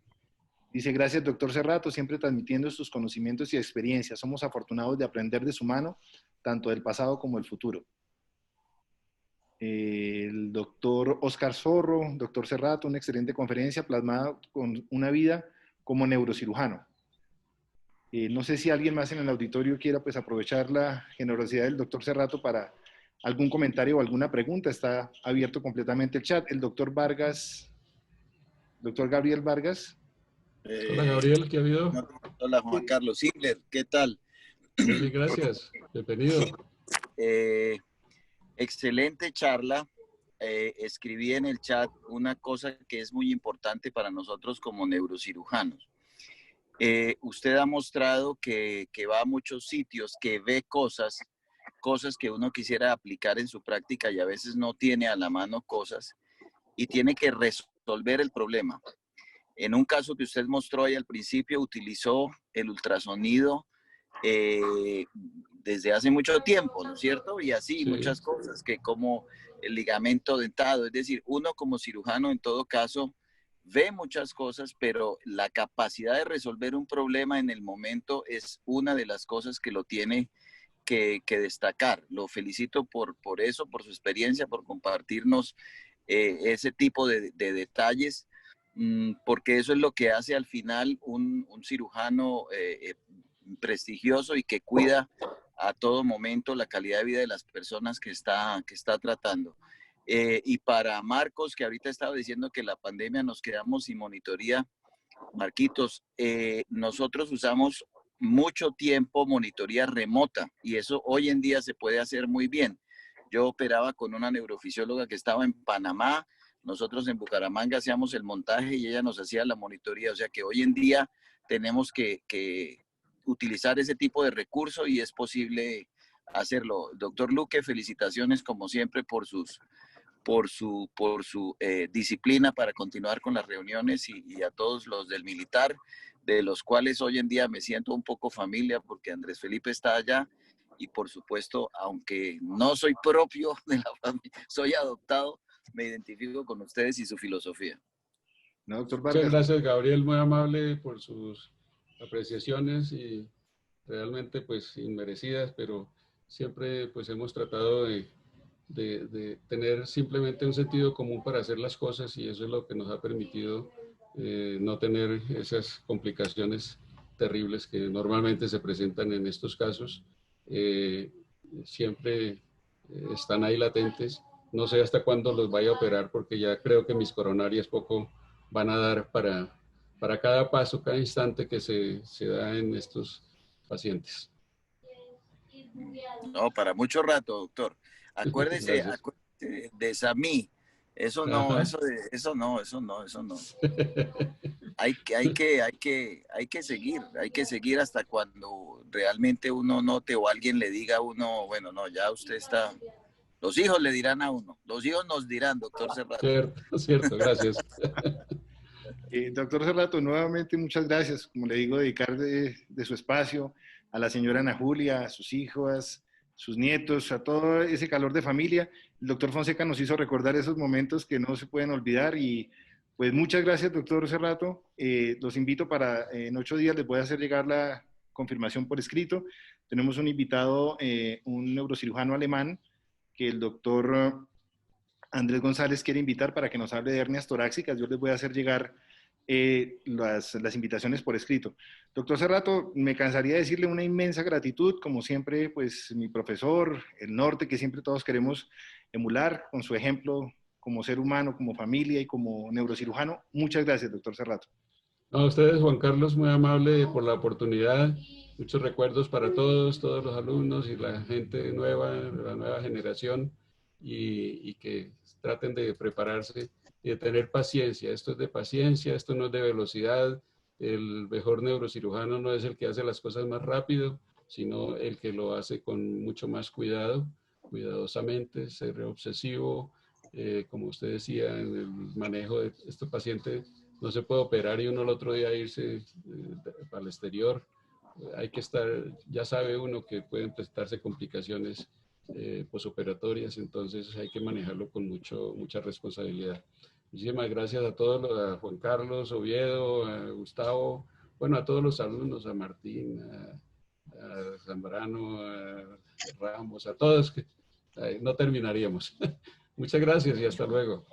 Dice, gracias doctor Cerrato, siempre transmitiendo sus conocimientos y experiencias. Somos afortunados de aprender de su mano, tanto del pasado como del futuro. El doctor Oscar Zorro, doctor Cerrato, una excelente conferencia plasmada con una vida como neurocirujano. No sé si alguien más en el auditorio quiera pues aprovechar la generosidad del doctor Cerrato para algún comentario o alguna pregunta. Está abierto completamente el chat. El doctor Vargas, doctor Gabriel Vargas. Hola Gabriel, ¿qué ha habido? Hola Juan Carlos Himmler, ¿qué tal? Muy bien, gracias. Bienvenido. Excelente charla. Escribí en el chat una cosa que es muy importante para nosotros como neurocirujanos. Usted ha mostrado que va a muchos sitios, que ve cosas que uno quisiera aplicar en su práctica y a veces no tiene a la mano cosas y tiene que resolver el problema. En un caso que usted mostró ahí al principio, utilizó el ultrasonido desde hace mucho tiempo, ¿no es cierto? Y así sí. Muchas cosas, que como el ligamento dentado, es decir, uno como cirujano en todo caso ve muchas cosas, pero la capacidad de resolver un problema en el momento es una de las cosas que lo tiene que destacar. Lo felicito por eso, por su experiencia, por compartirnos ese tipo de detalles, porque eso es lo que hace al final un cirujano prestigioso y que cuida a todo momento la calidad de vida de las personas que está tratando. Y para Marcos, que ahorita estaba diciendo que la pandemia nos quedamos sin monitoría, Marquitos, nosotros usamos mucho tiempo monitoría remota y eso hoy en día se puede hacer muy bien. Yo operaba con una neurofisióloga que estaba en Panamá, nosotros en Bucaramanga hacíamos el montaje y ella nos hacía la monitoría, o sea que hoy en día tenemos que utilizar ese tipo de recurso y es posible hacerlo. Doctor Luque, felicitaciones como siempre por su disciplina para continuar con las reuniones y a todos los del militar, de los cuales hoy en día me siento un poco familia porque Andrés Felipe está allá y por supuesto, aunque no soy propio de la familia, soy adoptado, me identifico con ustedes y su filosofía. No, doctor Muchas Vargas. gracias, Gabriel, muy amable por sus apreciaciones y realmente pues inmerecidas, pero siempre pues hemos tratado de tener simplemente un sentido común para hacer las cosas y eso es lo que nos ha permitido no tener esas complicaciones terribles que normalmente se presentan en estos casos. Siempre están ahí latentes. No sé hasta cuándo los vaya a operar porque ya creo que mis coronarias poco van a dar para cada paso, cada instante que se da en estos pacientes. No, para mucho rato, doctor. Acuérdese de Samí. Eso no, Ajá. eso no. Hay que seguir hasta cuando realmente uno note o alguien le diga a uno, bueno, no, ya usted está. Los hijos le dirán a uno, los hijos nos dirán, doctor Serrato. Cierto, gracias. Doctor Serrato, nuevamente muchas gracias. Como le digo, dedicar de su espacio a la señora Ana Julia, a sus hijas, sus nietos, a todo ese calor de familia. El doctor Fonseca nos hizo recordar esos momentos que no se pueden olvidar y pues muchas gracias, doctor Serrato. Los invito para en 8 días les voy a hacer llegar la confirmación por escrito. Tenemos un invitado, un neurocirujano alemán, que el doctor Andrés González quiere invitar para que nos hable de hernias torácicas. Yo les voy a hacer llegar las invitaciones por escrito. Doctor Serrato, me cansaría de decirle una inmensa gratitud, como siempre, pues mi profesor, el norte, que siempre todos queremos emular con su ejemplo como ser humano, como familia y como neurocirujano. Muchas gracias, doctor Serrato. A ustedes, Juan Carlos, muy amable por la oportunidad. Muchos recuerdos para todos los alumnos y la gente nueva, la nueva generación, y que traten de prepararse y de tener paciencia. Esto es de paciencia, esto no es de velocidad. El mejor neurocirujano no es el que hace las cosas más rápido, sino el que lo hace con mucho más cuidado, cuidadosamente, ser obsesivo. Como usted decía, en el manejo de este paciente no se puede operar y uno el otro día irse al exterior. Hay que estar, ya sabe uno que pueden presentarse complicaciones posoperatorias, entonces hay que manejarlo con mucha responsabilidad. Muchísimas gracias a todos, a Juan Carlos, Oviedo, a Gustavo, bueno, a todos los alumnos, a Martín, a Zambrano, a Ramos, a todos, que no terminaríamos. Muchas gracias y hasta luego.